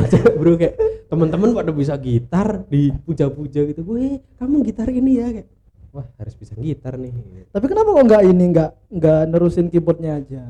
cewek bro, kayak teman-teman pada bisa gitar dipuja-puja gitu, weh kamu gitar ini ya, kayak wah harus bisa gitar nih. Tapi kenapa kok nggak ini nggak nerusin keyboardnya aja?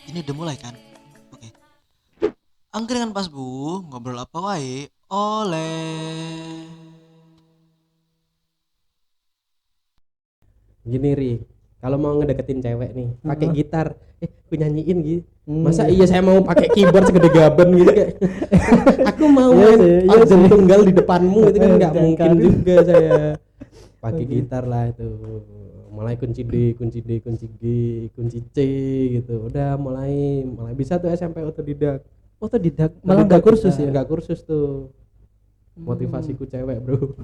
Ini udah mulai kan? Oke. Angkringan pas bu, ngobrol apa wae? Oleh. Gini Ri, kalau mau ngedeketin cewek nih pakai Heeh. gitar, aku nyanyiin gitu. Masa Iya. iya saya mau pakai keyboard segede gaban gitu, kayak aku mau Iya main sih, iya organ sih. tunggal di depanmu itu kan nggak mungkin Jangan. juga saya pakai Oke. gitar lah itu. Mulai kunci D, kunci D, kunci G, kunci C gitu. Udah mulai mulai bisa tuh SMP otodidak. Otodidak, malah nggak kursus ya? Nggak kursus tuh. Hmm. Motivasiku cewek bro.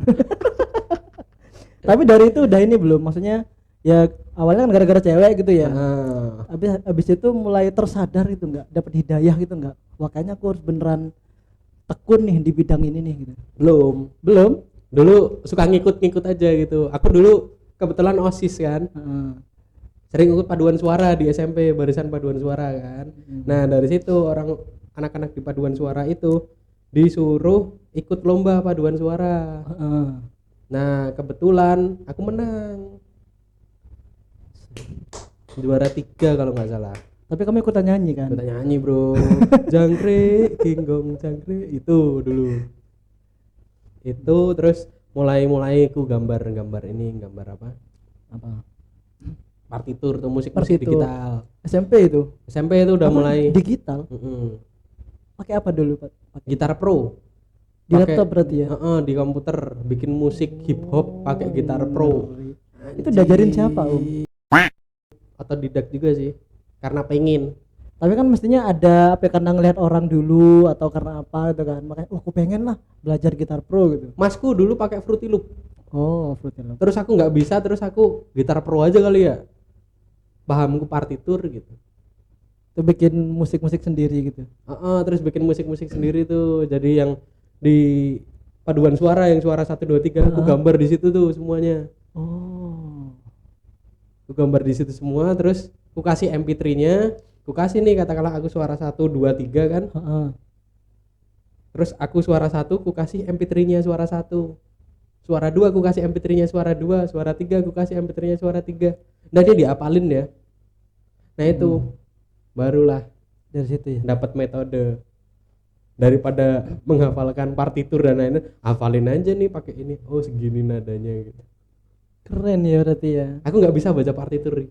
Tapi dari itu udah ini belum? Maksudnya ya awalnya kan gara-gara cewek gitu ya. Ah, Habis itu mulai tersadar itu nggak, dapat hidayah gitu nggak? Wah kayaknya aku harus beneran tekun nih di bidang ini nih gitu. belum. Belum? Dulu suka ngikut-ngikut aja gitu. Aku dulu kebetulan OSIS kan. Heeh. Sering ikut paduan suara di SMP, barisan paduan suara kan. Nah, dari situ orang anak-anak di paduan suara itu disuruh ikut lomba paduan suara. Heeh. Nah, kebetulan aku menang. Juara 3 kalau nggak salah. Tapi kamu ikutan nyanyi kan? Kita nyanyi bro. Jangkrik, ginggong jangkrik itu dulu. Itu terus mulai aku gambar ini gambar apa? Apa? Partitur tuh musik-musik Partitur. digital. SMP itu. SMP itu udah Apa? mulai Digital. mm-mm. Pakai apa dulu, Pak? Pakai Gitar Pro. di Pakai laptop berarti ya? di komputer bikin musik hip hop pakai gitar Pro. Ngeri. Itu diajarin siapa, Om? Otodidak juga sih. Karena pengen. Tapi kan mestinya ada apa ya, karena ngelihat orang dulu atau karena apa gitu kan. Makanya aku pengen lah belajar gitar pro gitu. Masku dulu pakai Fruity Loop. Oh, Fruity Loop. Terus aku nggak bisa, terus aku gitar Pro aja kali ya. Pahamku partitur gitu. Itu bikin musik-musik sendiri gitu. Terus bikin musik-musik sendiri tuh. Jadi yang di paduan suara yang suara 1 2 3 aku gambar di situ tuh semuanya. Oh. Aku gambar di situ semua, terus aku kasih MP3-nya, aku kasih nih katakanlah aku suara 1 2 3 kan. Heeh. Terus aku suara 1 aku kasih MP3-nya suara 1. Suara 2 aku kasih MP3-nya suara 2, suara 3 aku kasih MP3-nya suara 3. Nah, dia diapalin ya. Nah, itu barulah Dari situ ya. dapat metode. Daripada menghafalkan partitur dan lain-lain, hafalin aja nih pakai ini. Oh, segini nadanya gitu. Keren ya berarti ya. Aku nggak bisa baca partitur.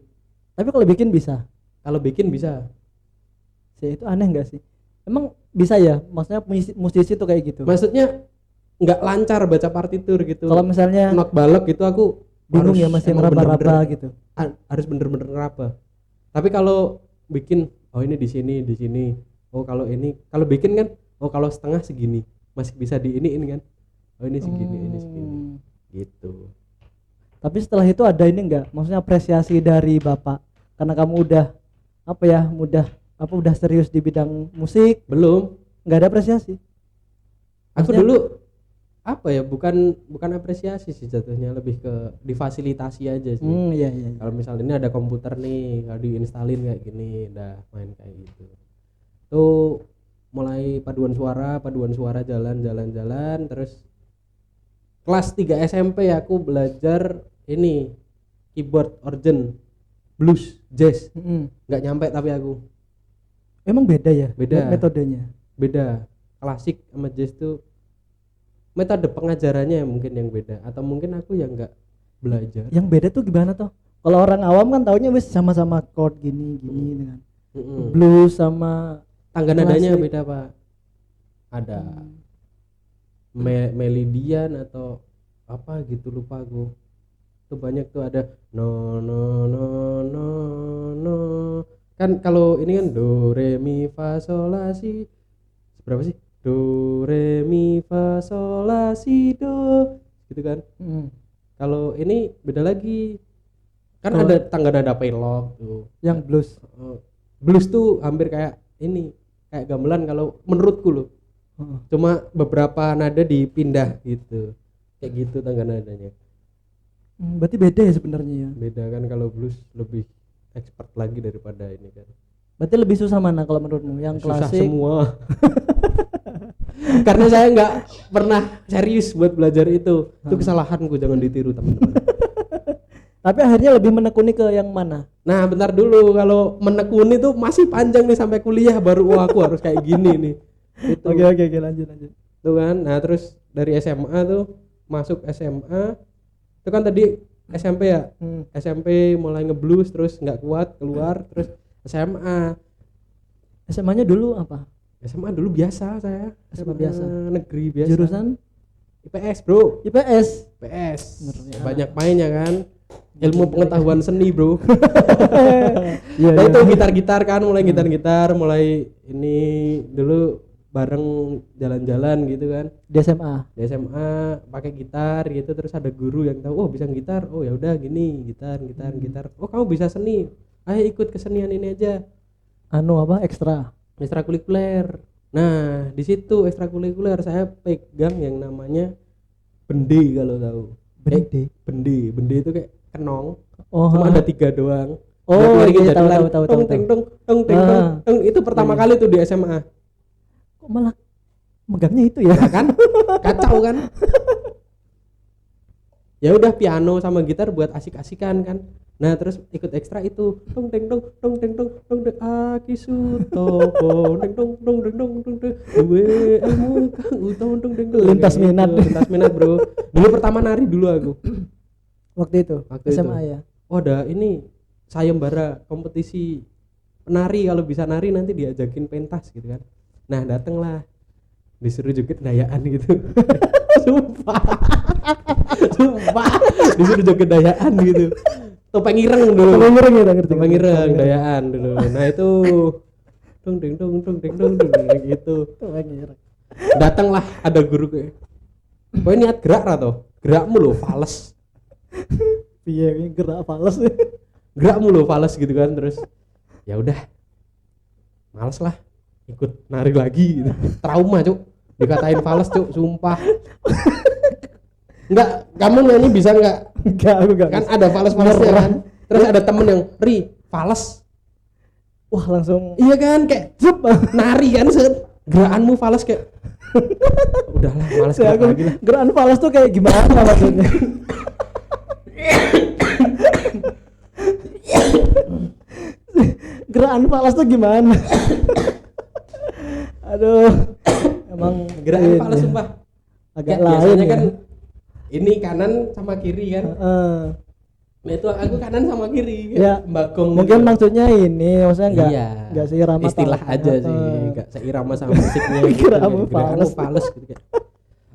Tapi kalau bikin bisa. Kalau bikin bisa. Sih itu aneh enggak sih? Emang bisa ya? Maksudnya musisi tuh kayak gitu. Maksudnya nggak lancar baca partitur gitu. Kalau misalnya not balok gitu aku bingung harus ya, masih emang meraba-raba bener-bener gitu. harus bener-bener ngeraba. Tapi kalau bikin oh ini di sini. Oh kalau ini kalau bikin kan oh kalau setengah segini masih bisa di ini kan. Oh ini segini ini segini. Gitu. Tapi setelah itu ada ini enggak? Maksudnya apresiasi dari Bapak karena kamu udah apa ya, udah serius di bidang musik, Belum. enggak ada apresiasi. Aku Maksudnya, dulu apa ya bukan apresiasi sih jatuhnya lebih ke difasilitasi aja sih. iya iya. Kalau misalnya ini ada komputer nih, kalau diinstalin kayak gini, udah main kayak gitu. Tuh mulai paduan suara jalan terus kelas 3 SMP aku belajar ini keyboard organ blues jazz. Nggak nyampe tapi aku. Emang beda ya Beda. metodenya. Beda. Klasik sama jazz tuh metode pengajarannya mungkin yang beda atau mungkin aku yang nggak belajar. Yang beda tuh gimana tuh? Kalau orang awam kan taunya wis sama-sama chord gini dengan blues sama Tangga nadanya klasik. beda pak. Ada melodian atau apa gitu lupa aku. Tuh banyak tuh ada no no no no no. Kan kalau ini kan do re mi fa sol la si. Berapa sih? Do re mi fa sol la si do. Gitu kan. Kalau ini beda lagi. Kan Oh. ada tangga nada pelok tuh. Yang blues. Blues tuh hampir kayak ini, kayak gamelan kalau menurutku loh. Heeh. Cuma beberapa nada dipindah gitu. Kayak gitu tangga nadanya. Berarti beda ya sebenarnya ya. Beda kan, kalau blues lebih expert lagi daripada ini kan. Berarti lebih susah mana kalau menurutmu? Yang Susah klasik. semua. Karena saya nggak pernah serius buat belajar itu. Itu kesalahanku, jangan ditiru teman-teman. Tapi akhirnya lebih menekuni ke yang mana? Nah, bentar dulu, kalau menekuni tuh masih panjang nih sampai kuliah baru aku harus kayak gini nih. Itu. Oke, lanjut. Tuh kan. Nah, terus dari SMA tuh masuk SMA. Itu kan tadi SMP ya. SMP mulai ngeblues, terus nggak kuat keluar, terus SMA. SMA-nya dulu apa? SMA dulu biasa saya. SMA biasa. Negeri biasa. Jurusan IPS, Bro. IPS. IPS. Ngeri. Banyak mainnya kan. Ilmu pengetahuan seni, Bro. Iya. Nah, itu gitar-gitar kan, mulai gitar-gitar, mulai ini dulu bareng jalan-jalan gitu kan. Di SMA. Di SMA pakai gitar gitu, terus ada guru yang tahu, oh bisa gitar, oh ya udah gini, gitar. Oh kamu bisa seni, ayo ikut kesenian ini aja, Anu apa? Ekstra. ekstrakurikuler. Nah di situ ekstrakurikuler saya pegang yang namanya bende, kalau tahu. Bende itu kayak kenong, Oh. cuma ada 3 doang. Oh, Buat ngiringin iya, jadilan, tahu. tong teng tong tong teng tong Ah. tong. Itu pertama kali tuh di SMA. Kok malah megangnya itu ya? Ya kan, kacau kan. Ya udah, piano sama gitar buat asik-asikan kan. Nah terus ikut ekstra itu tong teng tong tong teng tong tong teng aki sutopo teng tong tong teng tong tong teng duwe ilmu kang utong tong teng tong. Lintas Kayak minat. gitu, lintas minat, Bro. Dulu pertama nari dulu aku. Waktu itu. Waktu SMA itu. ya. Oh ada ini sayembara kompetisi penari, kalau bisa nari nanti diajakin pentas gitu kan. Nah datanglah, disuruh joget dayaan gitu. Sumpah disuruh joget dayaan gitu. Topeng ireng dulu, Topeng ireng ya, ngerti. topeng ireng dayaan dulu. Nah itu tung ding tung gitu. Datanglah ada guru kayak, kau niat gerak atau gerakmu lo fales, Iya, gerak fals. gerakmu lo fales gitu kan. Terus ya udah males lah ikut nari lagi gitu. Trauma, Cuk, dikatain fales, Cuk, sumpah. Enggak, kamu nyanyi bisa enggak? Enggak, aku enggak. Kan ada fales-falesnya kan. Terus ada temen yang ri fales. Wah, langsung Iya kan, kayak zup, nari kan, set gerakanmu fales kayak udahlah, males gerak lagi lah. gerakan fals tuh kayak gimana maksudnya? Gerakan fals tuh gimana? Aduh. Emang Gerakan ini fales sumpah. agak Kayak lain biasanya ya. kan ini kanan sama kiri kan. Heeh. Nah itu aku kanan sama kiri Ya, mbakong mungkin gitu. maksudnya ini maksudnya enggak seirama istilah atau- aja sih, enggak seirama sama musiknya gitu. Gerakanmu Gerakanmu fales. fales gitu kayak.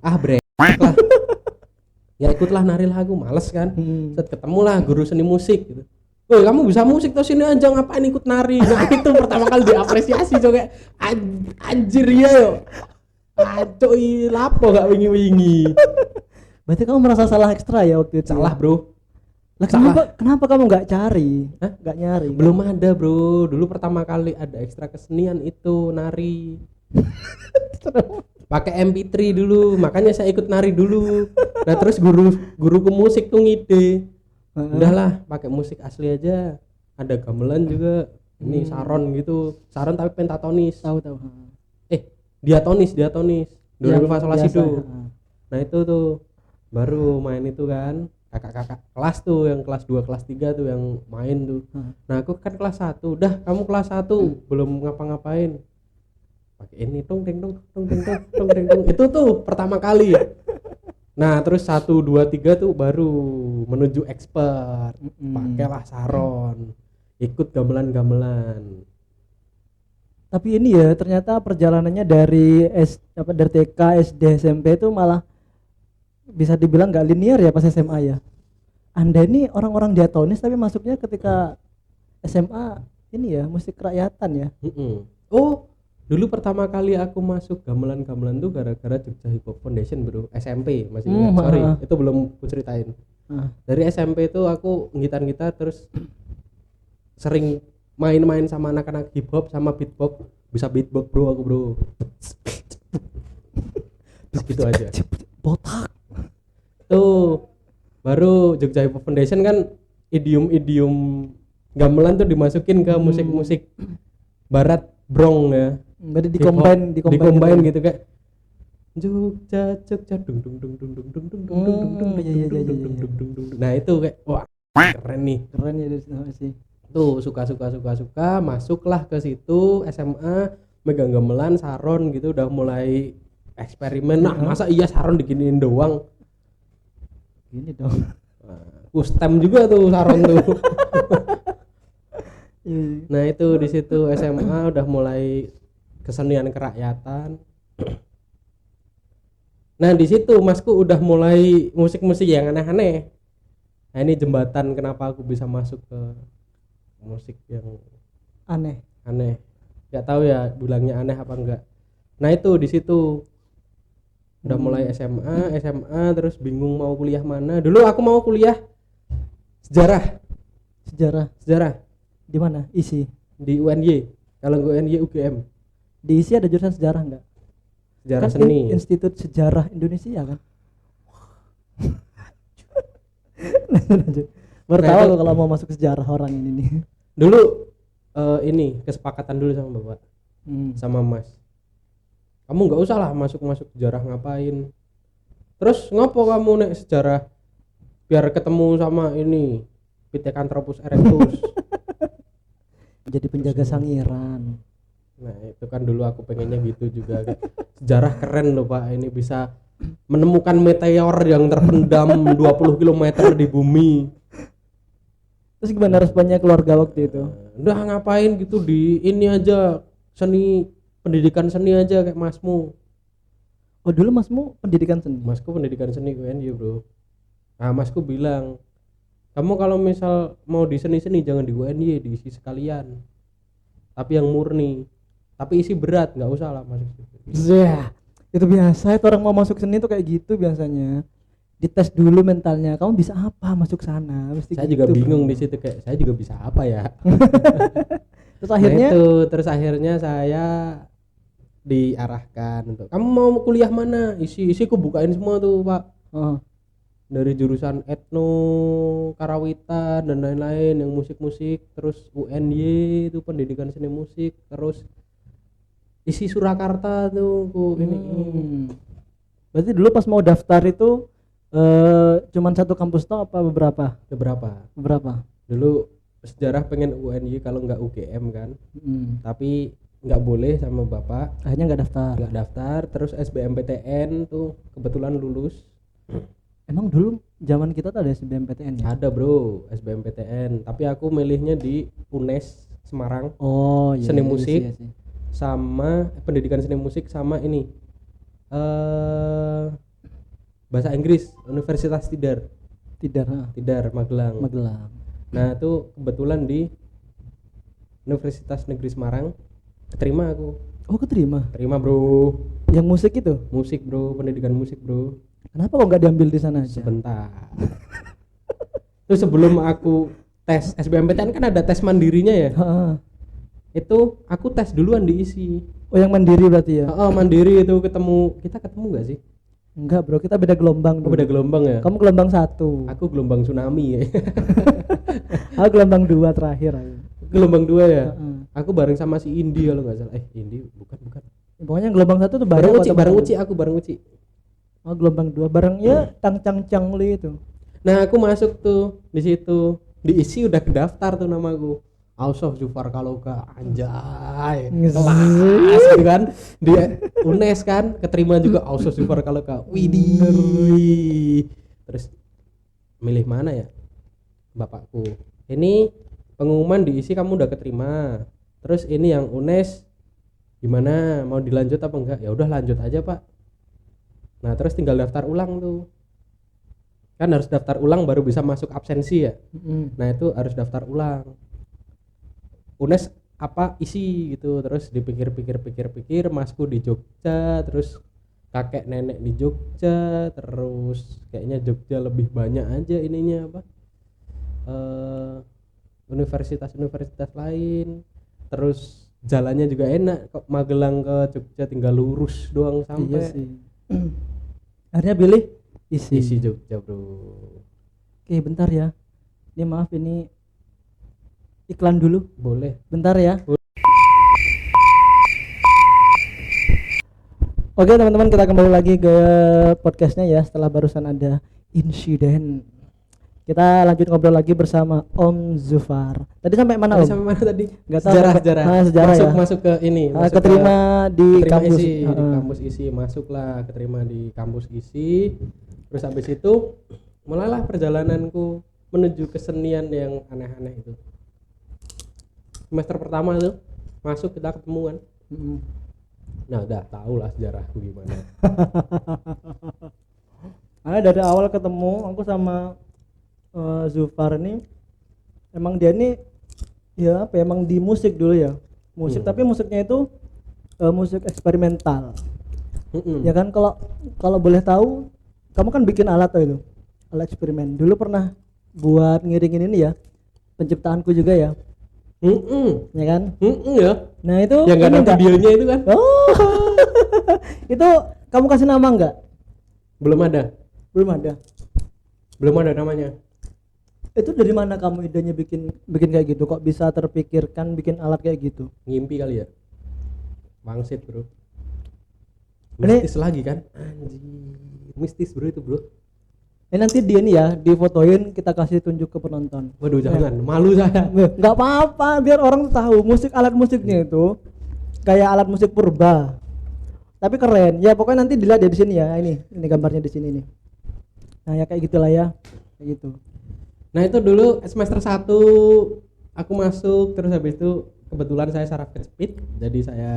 Ah bre lah. Ya ikutlah nari lah, aku males kan. Set ketemulah guru seni musik gitu. Woi kamu bisa musik tuh, sini aja, ngapain ikut nari? Nah itu pertama kali diapresiasi, coba anjir ya yo. Acoy lapo gak wingi-wingi. Berarti kamu merasa salah ekstra ya waktu itu? Salah, Bro. Lah salah. kenapa kamu nggak cari? Hah? Nggak nyari? Belum ada, Bro. Dulu pertama kali ada ekstra kesenian itu nari. Pakai MP3 dulu, makanya saya ikut nari dulu. Nah, terus guruku musik tuh ngide. Udahlah, pakai musik asli aja. Ada gamelan juga. Ini saron gitu. Saron tapi pentatonis. Tahu. Diatonis. Do re mi fa sol la si biasa, do. Nah, itu tuh baru main itu kan. Kakak-kakak kelas tuh, yang kelas 2, kelas 3 tuh yang main tuh. Nah, aku kan kelas 1. Udah, kamu kelas 1 belum ngapa-ngapain. Pakai ini tong teng tong. Itu tuh pertama kali. Nah, terus 1 2 3 tuh baru menuju expert. Pakailah saron. Ikut gamelan-gamelan. Tapi ini ya ternyata perjalanannya dari dari TK, SD, SMP itu malah bisa dibilang nggak linear ya pas SMA ya. Anda ini orang-orang diatonis tapi masuknya ketika SMA ini ya musik kerakyatan ya. Oh, dulu pertama kali aku masuk gamelan-gamelan tuh gara-gara Jogja Hip Hop Foundation, Bro. SMP masih ingat. Sorry, itu belum ku ceritain. Dari SMP itu aku gitar terus sering main-main sama anak-anak hip hop sama beatbox. Bisa beatbox bro aku bro. Terus gitu aja. Botak. Tuh baru Jogja Hip Hop Foundation kan idiom gamelan tuh dimasukin ke musik-musik barat brong ya. Berarti Hip hop, dicombine gitu kayak Jogja dung dung dung dung dung dung dung dung dung dung iya. dung. Nah itu kayak wah keren nih. Keren ya dari situ sih. Tuh suka masuklah ke situ SMA megang gamelan saron gitu udah mulai eksperimen. Nah masa iya saron diginiin doang. Gini dong. Kustem juga tuh saron tuh. Iya. Nah itu di situ SMA udah mulai kesenian kerakyatan. Nah di situ masku udah mulai musik-musik yang aneh-aneh. Nah ini jembatan kenapa aku bisa masuk ke musik yang Aneh. Gak tahu ya bilangnya aneh apa enggak. Nah itu di situ udah mulai SMA terus bingung mau kuliah mana. Dulu aku mau kuliah sejarah Di mana? Isi. di UNY. Kalau gue UNY UGM Di isi ada jurusan sejarah enggak? sejarah Kan seni. Institut Sejarah Indonesia kan. Lanjut. Baru Nah, tahu itu- lo kalau mau masuk sejarah orang ini nih. Dulu ini kesepakatan dulu sama bapak sama mas, kamu nggak usah lah masuk sejarah ngapain, terus ngopo kamu nek sejarah biar ketemu sama ini Pithecanthropus erectus. Jadi penjaga sangiran. Nah itu kan dulu aku pengennya gitu juga kayak, sejarah keren loh pak, ini bisa menemukan meteor yang terpendam 20 km di bumi. Terus gimana responnya keluarga waktu itu? Udah ngapain gitu di ini aja seni, pendidikan seni aja kayak masmu. Oh dulu masmu pendidikan seni. Masku pendidikan seni UNY bro. Nah masku bilang, kamu kalau misal mau di seni jangan di UNY, diisi sekalian tapi yang murni, tapi isi berat nggak usah lah masuk situ. Ya, itu biasa itu orang mau masuk seni tuh kayak gitu biasanya. Dites dulu mentalnya, kamu bisa apa masuk sana. Mesti Saya gitu, juga bingung bro. di situ kayak saya juga bisa apa ya. Terus akhirnya Nah itu terus akhirnya saya diarahkan untuk kamu mau kuliah mana, isi ku bukain semua tuh pak, oh, dari jurusan etno karawitan dan lain-lain yang musik terus UNY itu pendidikan seni musik, terus isi Surakarta tuh ku ini. Berarti dulu pas mau daftar itu cuman satu kampus toh apa beberapa? Beberapa dulu sejarah pengen UNY kalau nggak UGM kan, tapi nggak boleh sama bapak, Akhirnya nggak daftar. Terus SBMPTN tuh kebetulan lulus. Emang dulu zaman kita tuh ada SBMPTN ya? Ada bro SBMPTN, tapi aku milihnya di UNES Semarang. Oh iya, Seni iya, musik. iya sih. Sama pendidikan seni musik sama ini bahasa Inggris Universitas Tidar Magelang. Nah itu kebetulan di Universitas Negeri Semarang keterima aku. Oh keterima? Terima bro. Yang musik itu? Musik bro, pendidikan musik bro. Kenapa kok nggak diambil di sana aja? Sebentar. Terus sebelum aku tes SBMPTN kan ada tes mandirinya ya. Itu aku tes duluan diisi. Oh yang mandiri berarti ya? Mandiri itu kita ketemu gak sih? Enggak bro, kita beda gelombang. Beda gelombang ya. Kamu gelombang 1. Aku gelombang tsunami ya. Aku gelombang 2 terakhir aku. Gelombang 2 ya. Aku bareng sama si Indi kalau nggak salah. Indi bukan. Pokoknya gelombang 1 tuh Bareng banyak. Uci, aku bareng Uci. Oh gelombang 2 bareng ya Tang Li itu. Nah aku masuk tuh di situ, diisi udah kedaftar tuh namaku. Ausof Zufar Kaloka, anjay. Kelas gitu kan. Di UNES kan keterima juga Ausof Zufar Kaloka. Widih. Terus milih mana ya? Bapakku. Ini pengumuman diisi kamu udah keterima. Terus ini yang UNES gimana? Mau dilanjut apa enggak? Ya udah lanjut aja, Pak. Nah, terus tinggal daftar ulang tuh. Kan harus daftar ulang baru bisa masuk absensi ya. Nah, itu harus daftar ulang. UNES apa isi gitu, terus dipikir-pikir masku di Jogja, terus kakek nenek di Jogja, terus kayaknya Jogja lebih banyak aja ininya apa universitas-universitas lain, terus jalannya juga enak kok, Magelang ke Jogja tinggal lurus doang Iya sampai sih. Akhirnya pilih isi. isi Jogja bro. Oke, bentar ya. Ini maaf, ini iklan dulu. Boleh. Bentar ya. Oke teman-teman, kita kembali lagi ke podcastnya ya setelah barusan ada insiden. Kita lanjut ngobrol lagi bersama Om Zufar. Tadi sampai mana Om? Sampai mana tadi? Nggak tahu. Sejarah. Sejarah masuk ya. masuk ke ini. Masuk Keterima di keterima kampus. isi, di kampus isi, masuklah keterima di kampus isi. Terus habis itu mulailah perjalananku menuju kesenian yang aneh-aneh itu. Semester pertama tuh masuk kita ketemuan. Nah udah tahu lah sejarahku gimana. Dari awal ketemu aku sama Zufar ini, emang dia ini ya apa ya, emang di musik dulu ya, musik tapi musiknya itu musik eksperimental. Ya kan, kalau boleh tahu, kamu kan bikin alat tuh itu, alat eksperimen. Dulu pernah buat ngiringin ini ya, penciptaanku juga ya. Ya kan? Ya. Nah itu yang nggak ada videonya itu kan? Oh, itu kamu kasih nama nggak? Belum ada namanya. Itu dari mana kamu idenya bikin kayak gitu? Kok bisa terpikirkan bikin alat kayak gitu? Ngimpi kali ya, bangsit bro. Ini- Mistis lagi kan? Anjir, mistis bro itu bro. Nanti dia nih ya difotoin, kita kasih tunjuk ke penonton. Waduh jangan, malu saya. Nggak apa-apa, biar orang tuh tahu alat musiknya itu kayak alat musik purba, tapi keren. Ya pokoknya nanti dilihat ya di sini ya. Ini gambarnya di sini nih. Nah ya kayak gitulah ya, kayak gitu. Nah itu dulu semester 1 aku masuk, terus habis itu kebetulan saya saraf kejepit, jadi saya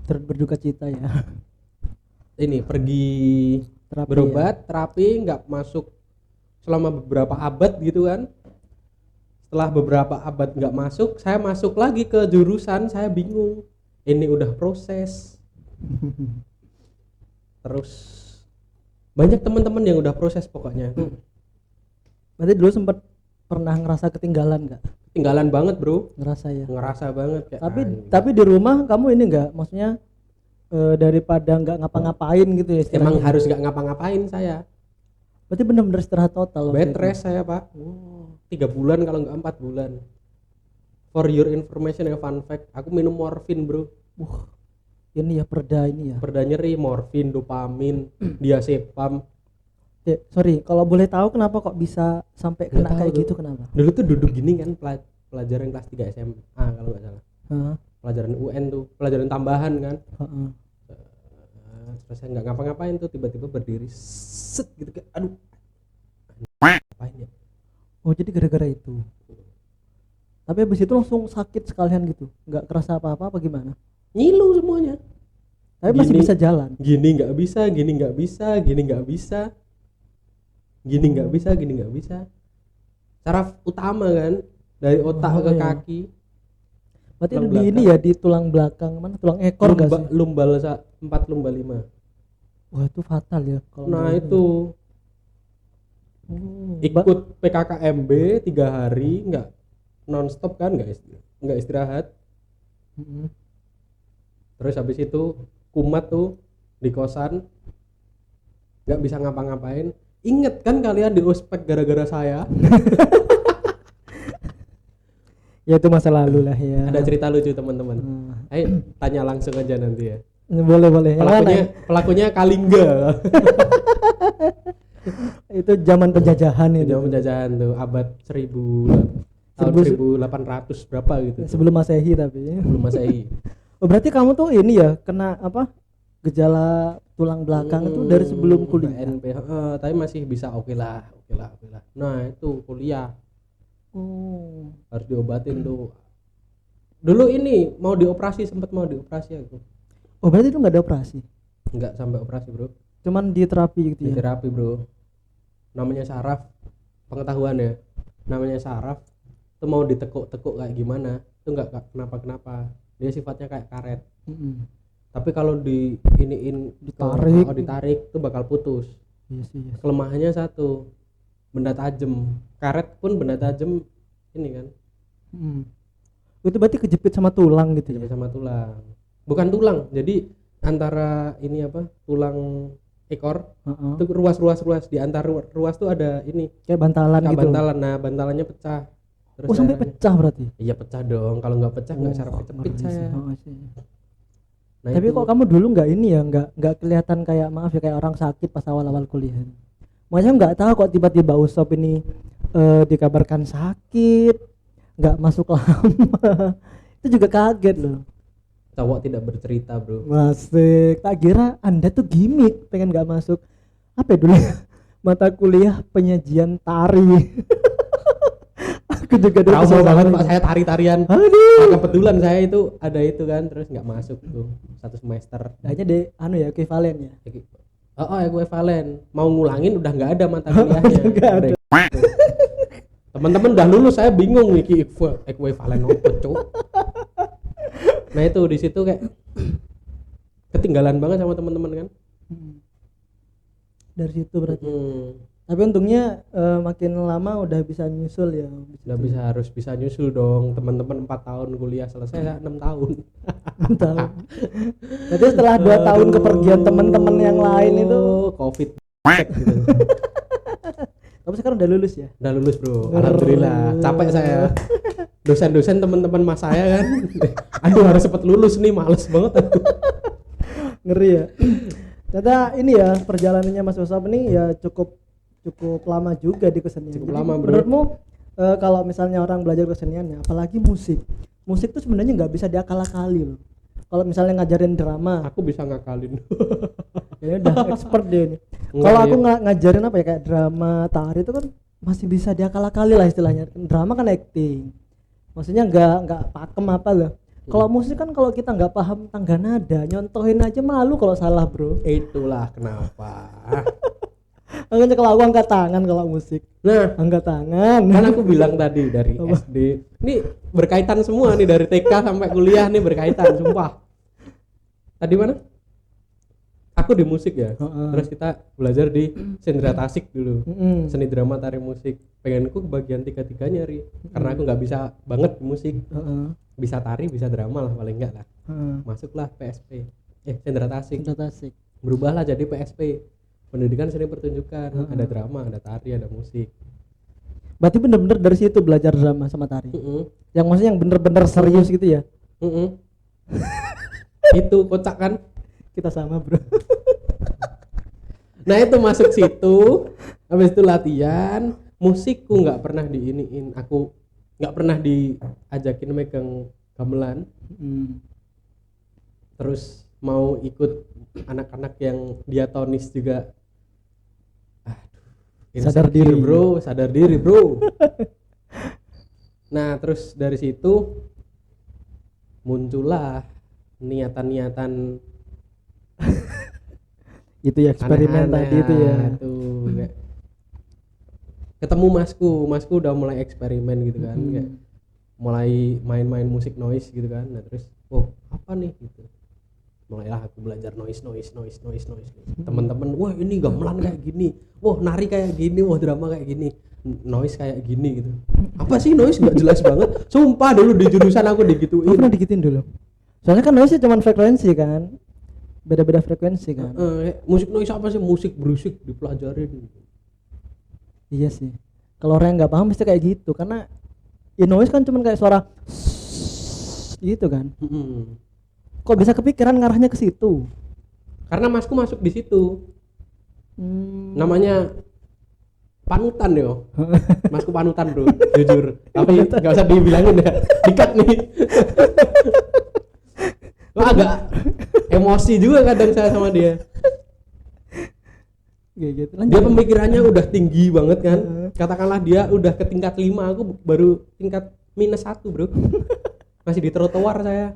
Turut berduka cita ya. ini pergi Terapi berobat, terapi, nggak masuk selama beberapa abad gitu kan. Setelah beberapa abad nggak masuk, saya masuk lagi ke jurusan, saya bingung. Ini udah proses. Terus banyak teman-teman yang udah proses pokoknya. Berarti dulu sempat pernah ngerasa ketinggalan nggak? Tinggalan banget bro, Ngerasa ya. ngerasa banget kayak. Tapi di rumah kamu ini nggak, maksudnya daripada nggak ngapa-ngapain gitu ya emang istilahnya. harus nggak ngapa-ngapain saya. Berarti benar-benar istirahat total. Bed rest saya pak. 3 bulan kalau nggak 4 bulan. For your information ya, fun fact, aku minum morfin bro. Ini ya perda ini ya. Perda nyeri, morfin, dopamin, diazepam. Sorry, kalau boleh tahu kenapa kok bisa sampai kena Nggak tahu kayak tuh. gitu, kenapa? Dulu tuh duduk gini kan, pelajaran kelas 3 SMA kalau nggak salah. Heeh. Pelajaran UN tuh, pelajaran tambahan kan. Heeh. Terus saya nggak ngapa-ngapain tuh, tiba-tiba berdiri set gitu kayak aduh. Ngapain ya? Oh jadi gara-gara itu. Tapi habis itu langsung sakit sekalian gitu, nggak kerasa apa-apa gimana? Ngilu semuanya. Tapi masih Gini. bisa jalan. Gini nggak bisa, gini nggak bisa, gini nggak bisa, gini nggak bisa, gini nggak bisa. Saraf utama kan, dari otak ke iya. kaki. Berarti Tulang di ini belakang. ya, di tulang belakang, mana tulang ekor nggak sih? Lumbal 4, lumbal 5. Wah itu fatal ya kalau Nah nggak itu Oh, ikut PKKMB 3 hari, nggak nonstop kan, nggak istirahat. Mm-mm. Terus habis itu kumat tuh di kosan, nggak bisa ngapa-ngapain. Ingat kan kalian di ospek gara-gara saya? Ya itu masa lalu lah ya. Ada cerita lucu teman-teman. Hmm. Ayo tanya langsung aja nanti ya. Boleh. Yang mana? Pelakunya Kalingga. Itu zaman penjajahan itu. Zaman penjajahan tuh abad tahun 1800 berapa gitu. Sebelum Masehi tapi. Belum Masehi. Oh, berarti kamu tuh ini ya kena apa? Gejala tulang belakang itu dari sebelum kuliah. PNP, tapi masih bisa oke lah. Nah, itu kuliah Oh. harus diobatin tuh. Dulu ini mau dioperasi, sempat mau dioperasi aku. Oh, berarti itu nggak ada operasi. Enggak sampai operasi, Bro. Cuman di terapi gitu Di ya. terapi, Bro. Namanya saraf, pengetahuan ya. Namanya saraf itu mau ditekuk-tekuk kayak gimana, itu enggak kenapa-kenapa. Dia sifatnya kayak karet. Mm-mm. Tapi kalau di iniin Ditarik. ditarik tuh bakal putus. Iya sih, iya. Kelemahannya satu, benda tajam. Karet pun benda tajam ini kan, Hmm. Itu berarti kejepit sama tulang gitu ya. dijepit sama tulang. Bukan tulang. Jadi antara ini apa? Tulang ekor Heeh. itu ruas di antara ruas tuh ada ini Kayak bantalan kayak gitu. bantalan. Nah, bantalannya pecah. Terus Oh, sampai daerahnya- pecah berarti. Iya pecah dong. Kalau nggak pecah nggak cara kejepit ngeri sih. saya. Oh, sih. Nah, Tapi itu kok kamu dulu nggak ini ya, nggak kelihatan kayak maaf ya kayak orang sakit pas awal-awal kuliah. Makanya nggak tahu kok tiba-tiba Usop ini dikabarkan sakit, nggak masuk lama. Itu juga kaget loh. cowok tidak bercerita, bro. Masih, tak kira Anda tuh gimmick pengen nggak masuk. Apa ya dulu ya? Mata kuliah penyajian tari. Aku juga dulu Trauma kesel banget sama Pak, itu. saya tari-tarian. Aduh. Kebetulan saya itu ada itu kan, terus nggak masuk tuh satu semester. Kayaknya deh anu ya ekuivalen ya. Oh, ekuivalen. Mau ngulangin udah nggak ada mata kuliahnya. Nggak ada. Teman-teman udah lulus, saya bingung nih ekuivalen apa, Cuk. Nah, itu di situ kayak ketinggalan banget sama teman-teman kan. Dari situ berarti. Hmm. Tapi untungnya makin lama udah bisa nyusul ya. Udah harus bisa nyusul dong. Teman-teman 4 tahun kuliah selesai, saya 6 tahun. Tahu. Jadi setelah 2 tahun kepergian teman-teman yang lain itu, Covid gitu. tapi sekarang udah lulus ya. Udah lulus, Bro. Alhamdulillah. Capek saya. Dosen-dosen teman-teman mas saya kan. Aduh, harus cepet lulus nih, males banget aku. Ngeri ya. Ternyata ini ya perjalanannya Mas Usop ini ya cukup lama juga di kesenian. Cukup Jadi lama, Bro. menurutmu kalau misalnya orang belajar kesenian ya, apalagi musik tuh sebenarnya nggak bisa diakal-akali loh. Kalau misalnya ngajarin drama, Aku bisa ngakalin. ya udah expert dia ini. Enggak, Kalau aku iya. ngajarin apa ya kayak drama, tari itu kan masih bisa diakal-akali lah istilahnya. Drama kan acting. Maksudnya nggak pakem apa loh. Kalau musik kan kalau kita nggak paham tangga nada, nyontohin aja malu kalau salah, Bro. Itulah kenapa. Makanya kalau aku angkat tangan kalau musik. Nah, Angkat tangan. kan aku bilang tadi dari Apa? SD. Ini berkaitan semua nih dari TK sampai kuliah nih berkaitan, sumpah. Tadi mana? Aku di musik ya. Heeh. Terus kita belajar di Sendra Tasik dulu. Mm-mm. Seni drama tari musik. Pengenku bagian tiga-tiganya, Ri. Karena aku nggak bisa banget di musik. Heeh. Bisa tari, bisa drama lah paling enggak lah. Heeh. Masuklah PSP. Sendra Tasik. Fantastik. Berubahlah jadi PSP. Pendidikan seni pertunjukan. Heeh. Ada drama, ada tari, ada musik. Berarti bener-bener dari situ belajar drama sama tari. Heeh. Yang maksudnya yang bener-bener serius gitu ya. Heeh. Itu kocak kan? Kita sama, Bro. Nah, itu masuk situ. Habis itu latihan. Musikku nggak pernah diiniin. Aku nggak pernah diajakin megang gamelan. Terus mau ikut anak-anak yang diatonis juga. Aduh, Sadar insecure, diri. Bro, sadar diri, Bro. Nah, terus dari situ muncullah niatan-niatan Itu ya eksperimen aneh-aneh tadi itu ya. tuh, kayak ketemu masku udah mulai eksperimen gitu kan, kayak mulai main-main musik noise gitu kan. Nah, terus apa nih gitu, mulailah aku belajar noise. Teman-teman, wah ini gamelan kayak gini, wah nari kayak gini, wah drama kayak gini, noise kayak gini gitu. Apa sih noise, nggak jelas banget, sumpah. Dulu di jurusan aku Aku digituin. pernah digituin dulu. Soalnya kan noise cuma frekuensi kan. Beda-beda frekuensi kan. Musik noise apa sih, musik berisik dipelajarin. Iya sih. Kalau orang yang nggak paham pasti kayak gitu karena ya noise kan cuma kayak suara gitu kan. Mm-mm. Kok bisa kepikiran ngarahnya ke situ? Karena masku masuk di situ. Namanya panutan yo. Masku panutan, Bro, jujur. Tapi nggak usah dibilangin ya. Dikat nih. Lo agak emosi juga kadang saya sama dia. Kayak gitu. Dia pemikirannya udah tinggi banget kan. Katakanlah dia udah ke tingkat 5, aku baru tingkat -1, Bro. Masih di trotoar saya.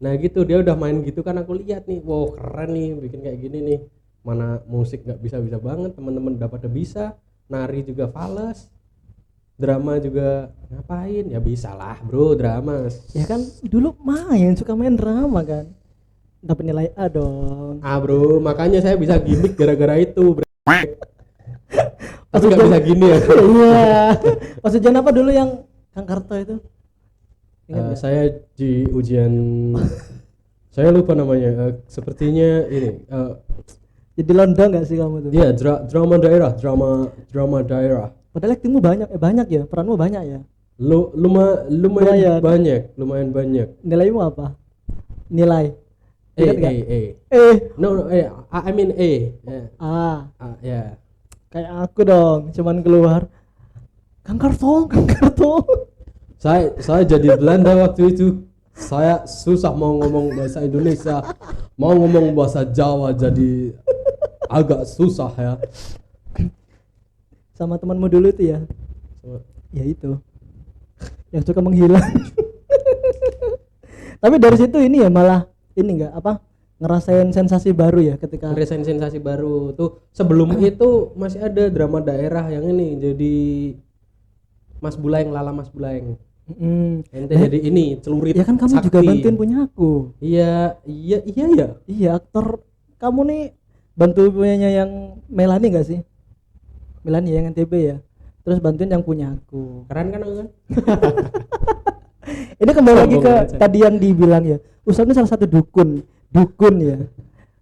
Nah gitu, dia udah main gitu kan, aku lihat nih, wow keren nih bikin kayak gini nih. Mana musik nggak bisa banget, teman-teman udah pada bisa, nari juga fales, drama juga ngapain ya, bisa lah, Bro, drama. Ya kan dulu suka main drama kan. dapat nilai A dong. Bro, makanya saya bisa gimmick gara-gara itu, bro. Tapi nggak Maksudnya- bisa gini ya. Iya. Pas ujian apa dulu yang Kang Karto itu? Ingat nggak? Saya di ujian saya lupa namanya. Sepertinya ini Jadi london nggak sih kamu tuh? iya drama daerah. Padahal aktingmu banyak ya, peranmu banyak ya. Lumayan Lumayan. lumayan banyak. Nilaimu apa? Nilai. A Ingat nggak? A. No, I mean A. Yeah. Yeah. Kayak aku dong, cuman keluar Kang Karto. Saya jadi Belanda waktu itu. Saya susah mau ngomong bahasa Indonesia, mau ngomong bahasa Jawa jadi agak susah ya. Sama temanmu dulu itu ya. So, Ya itu. Yang suka menghilang. Tapi dari situ ini ya malah ini enggak apa? Ngerasain sensasi baru ya ketika ngerasain sensasi baru tuh. Sebelum itu masih ada drama daerah yang ini jadi Mas Bulaeng, Lala Mas Bulaeng. Ente jadi ini celurit. Ya kan kamu juga sakti. bantuin punya aku. Iya. Iya, aktor kamu nih bantu punyanya yang Melani enggak sih? Melani yang NTB ya. Terus bantuin yang punya aku. Keren kan aku kan? Ini kembali lagi Sombong ke aja. tadi yang dibilang ya. Ustadz ini salah satu dukun ya.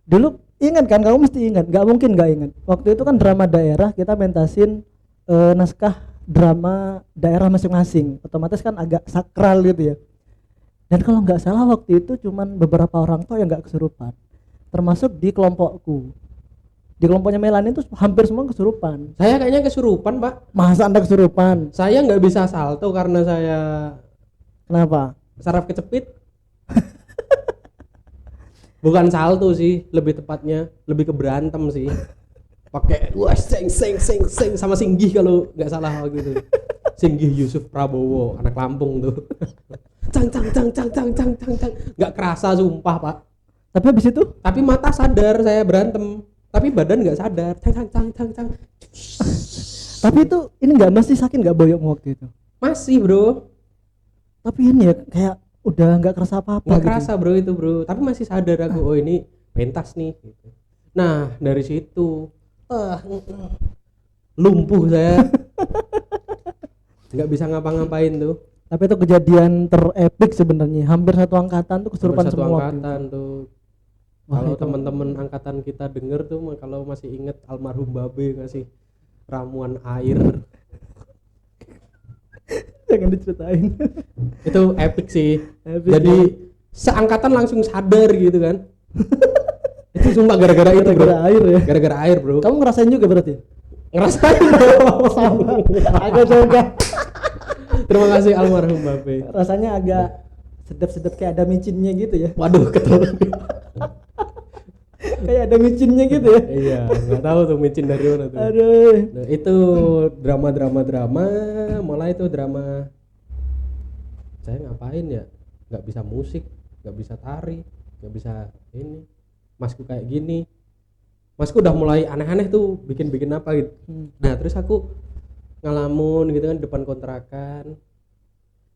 Dulu ingat kan, kamu mesti ingat, nggak mungkin nggak ingat. Waktu itu kan drama daerah kita mentasin naskah drama daerah masing-masing. Otomatis kan agak sakral gitu ya. Dan kalau nggak salah waktu itu cuman beberapa orang tua yang nggak kesurupan, termasuk di kelompokku. Di kelompoknya Melani itu hampir semua kesurupan. Saya kayaknya kesurupan, Pak. Masa Anda kesurupan? Saya nggak bisa salto karena saya Kenapa? saraf kecepit. Bukan salto sih, lebih tepatnya lebih ke berantem sih. Pakai wah seng sama Singgih kalau nggak salah waktu itu. Singgih Yusuf Prabowo, anak Lampung tuh. Cang. Nggak kerasa sumpah, Pak. Tapi habis itu Tapi mata sadar saya berantem, tapi badan nggak sadar. Cang. tapi itu ini nggak mesti sakit nggak boyokmu waktu itu? Masih, Bro. Tapi ini ya kayak udah nggak kerasa apa-apa Nggak gitu. kerasa, Bro, itu, Bro. Tapi masih sadar aku, oh ini pentas nih gitu. Nah, dari situ lumpuh saya. Nggak bisa ngapa-ngapain tuh. Tapi itu kejadian terepik sebenarnya. Hampir satu angkatan tuh kesurupan Satu semua waktu angkatan itu. tuh. Wah, Kalau itu. teman-teman angkatan kita denger tuh, kalau masih inget almarhum Babe ngasih ramuan air. Jangan diceritain. Itu epic sih. Epic Jadi seangkatan langsung sadar gitu kan. Itu sumpah gara-gara itu, Bro. Gara-gara air ya. Gara-gara air, Bro. Kamu ngerasain juga berarti? Ngerasain. Agak juga. Terima kasih almarhum Babe. Rasanya agak sedap-sedap kayak ada micinnya gitu ya. Waduh, ketemu. Kayak ada micinnya gitu ya. Iya, nggak tahu tuh micin dari mana tuh. Aduh. Nah, itu drama, mulai itu drama. Saya ngapain ya? Nggak bisa musik, nggak bisa tari, nggak bisa ini. Masku kayak gini. Masku udah mulai aneh-aneh tuh, bikin apa gitu. Nah, terus aku ngalamun gitu kan depan kontrakan.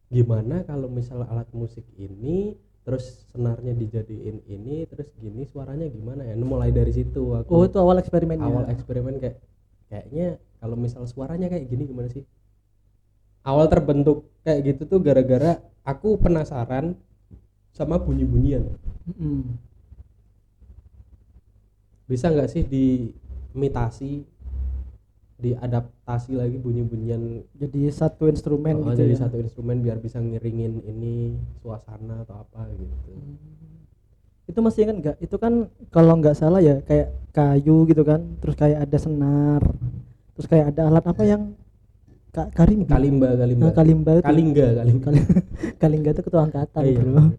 Gimana kalau misal alat musik ini terus senarnya dijadiin ini terus gini suaranya gimana ya? Mulai dari situ aku. Oh, itu awal eksperimennya. Awal eksperimen kayaknya kalau misal suaranya kayak gini gimana sih? Awal terbentuk kayak gitu tuh gara-gara aku penasaran sama bunyi-bunyian. Bisa nggak sih diimitasi, diadaptasi lagi bunyi-bunyian Jadi satu instrumen gitu jadi ya. satu instrumen biar bisa ngiringin ini suasana atau apa gitu. Itu masih ingat nggak? Itu kan kalau nggak salah ya kayak kayu gitu kan, terus kayak ada senar, terus kayak ada alat apa yang Kalimba. Nah, kalimba itu. Kalingga. Kalingga itu ketua angkatan, Iya. Bro.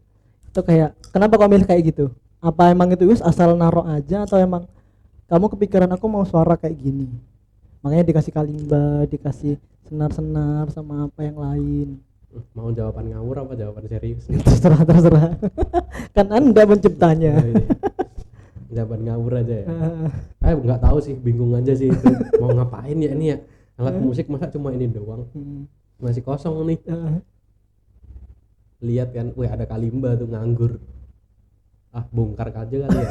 Itu kayak kenapa kau milih kayak gitu? Apa emang itu wis asal naro aja atau emang kamu kepikiran aku mau suara kayak gini? Makanya dikasih kalimba, dikasih senar-senar sama apa yang lain. Mau jawaban ngawur apa jawaban serius? Terserah. Kan Anda penciptanya. Jawaban ngawur aja ya. Nggak tahu sih, bingung aja sih itu. Mau ngapain ya ini ya? Alat musik masa cuma ini doang? Masih kosong nih. Lihat kan, wih ada kalimba tuh nganggur. bongkar aja kali ya.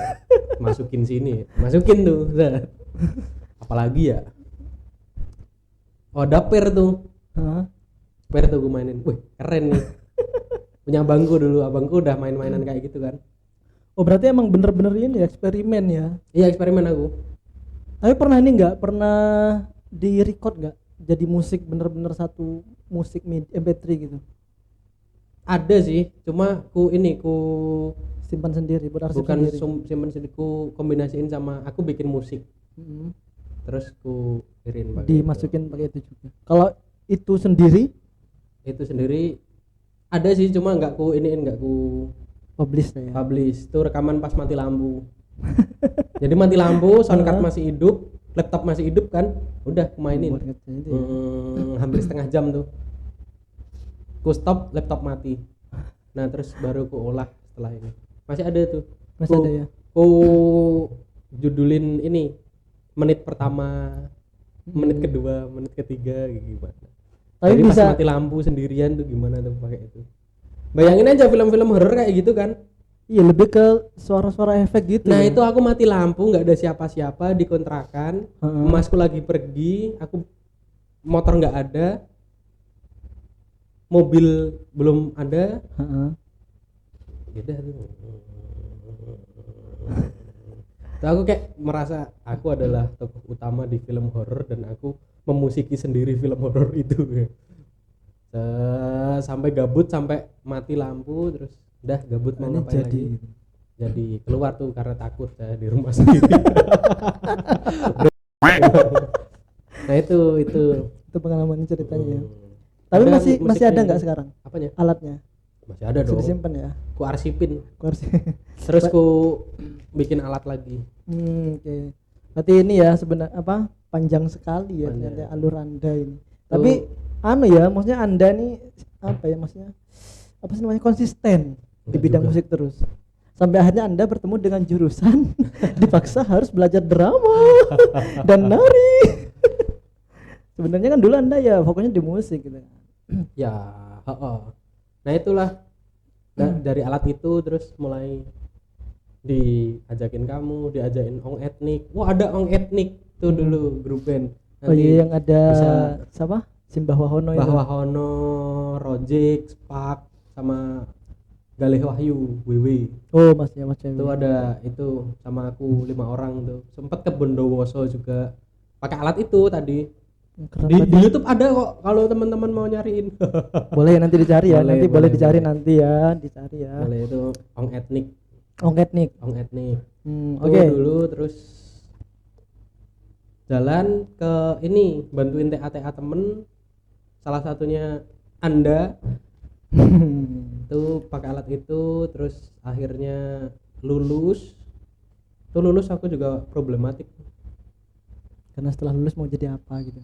Masukin sini, masukin tuh. Set. Apalagi ya, ada per tuh. Hah? Per tuh gue mainin, wih keren nih. Punya abangku dulu, abangku udah main-mainan kayak gitu kan. Oh berarti emang bener-bener ini eksperimen ya. Iya eksperimen aku. Tapi pernah ini nggak, pernah di record nggak jadi musik bener-bener satu musik MP3 gitu, Ada sih, cuma ku simpan sendiri buat arsip bukan sendiri. simpen sendiri, ku kombinasiin sama aku bikin musik. Mm-mm. Terus ku kirim pakai Dimasukin pakai itu juga. Kalau itu sendiri itu sendiri ada sih, cuma nggak ku publish ya. publish. Itu rekaman pas mati lampu. Jadi mati lampu, soundcard masih hidup, laptop masih hidup kan, udah ku mainin. Buat ngerjain itu ya. Hampir setengah jam tuh. Ku stop, laptop mati. Nah terus baru ku olah setelah ini. Masih ada tuh. Masih Ku- ada ya. Ku judulin ini menit pertama, menit kedua, menit ketiga gimana. Tapi Jadi bisa pas mati lampu sendirian tuh gimana tuh pakai itu. Bayangin aja film-film horor kayak gitu kan. iya lebih ke suara-suara efek gitu. Nah ya. itu aku mati lampu, nggak ada siapa-siapa di kontrakan. Heeh. Emasku lagi pergi, aku motor nggak ada, mobil belum ada. Heeh. Gitu tuh. Tuh aku kayak merasa aku adalah tokoh utama di film horor dan aku memusiki sendiri film horor itu. Sampai gabut, sampai mati lampu, terus udah gabut mau Ini ngapain jadi lagi. Jadi keluar tuh karena takut saya di rumah sendiri. Nah itu pengalaman ceritanya. Tapi Ada masih musiknya ada nggak ini. sekarang Apanya? alatnya? Masih ada Masih dong. disimpan ya. Ku arsipin, Aku harus. terus ku bikin alat lagi. Oke. Berarti ini ya sebenarnya apa? Panjang sekali ya Panjang. ternyata alur Anda ini. Tapi anu ya, maksudnya Anda nih apa ya maksudnya? Apa sih namanya, konsisten di Enggak bidang juga. musik terus. Sampai akhirnya Anda bertemu dengan jurusan dipaksa harus belajar drama dan nari. Sebenarnya kan dulu Anda ya fokusnya di musik gitu. Ya, heeh. Nah itulah dari alat itu terus mulai diajakin kamu, diajakin ong etnik. Wah ada ong etnik tuh dulu grup band. Oh iya yang ada bisa- siapa? Simbah Wahono itu. Bahwa Hono, Rojek, Spark sama Galih Wahyu, WW. Oh Mas ya Mas Itu Cewi. ada itu sama aku 5 orang tuh. Sempet ke Bondowoso juga pakai alat itu tadi. Keren Di banget. YouTube ada kok kalau teman-teman mau nyariin. Boleh ya nanti dicari ya. Boleh, Nanti boleh boleh, dicari boleh. nanti ya, dicari ya. Boleh itu ong etnik, Ong etnik. ong etnik. Itu Oke. dulu terus jalan ke ini bantuin TA temen, salah satunya Anda itu pakai alat itu, terus akhirnya lulus. Itu lulus aku juga problematik. Karena setelah lulus mau jadi apa gitu.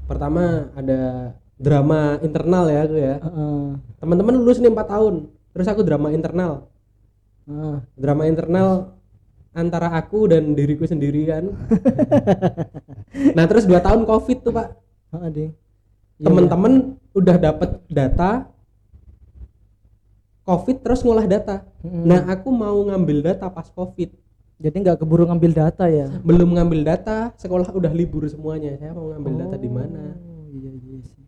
Pertama ada drama internal ya aku ya. Heeh. Teman-teman lulus nih 4 tahun, terus aku drama internal. Drama internal antara aku dan diriku sendiri kan. Nah terus 2 tahun covid tuh pak. Heeh, Ding. Iya, Temen-temen udah dapet data covid terus ngolah data. Mm-mm. Nah aku mau ngambil data pas covid, Jadi nggak keburu ngambil data ya. belum ngambil data, sekolah udah libur semuanya. Saya mau ngambil data di mana? Oh, iya iya sih.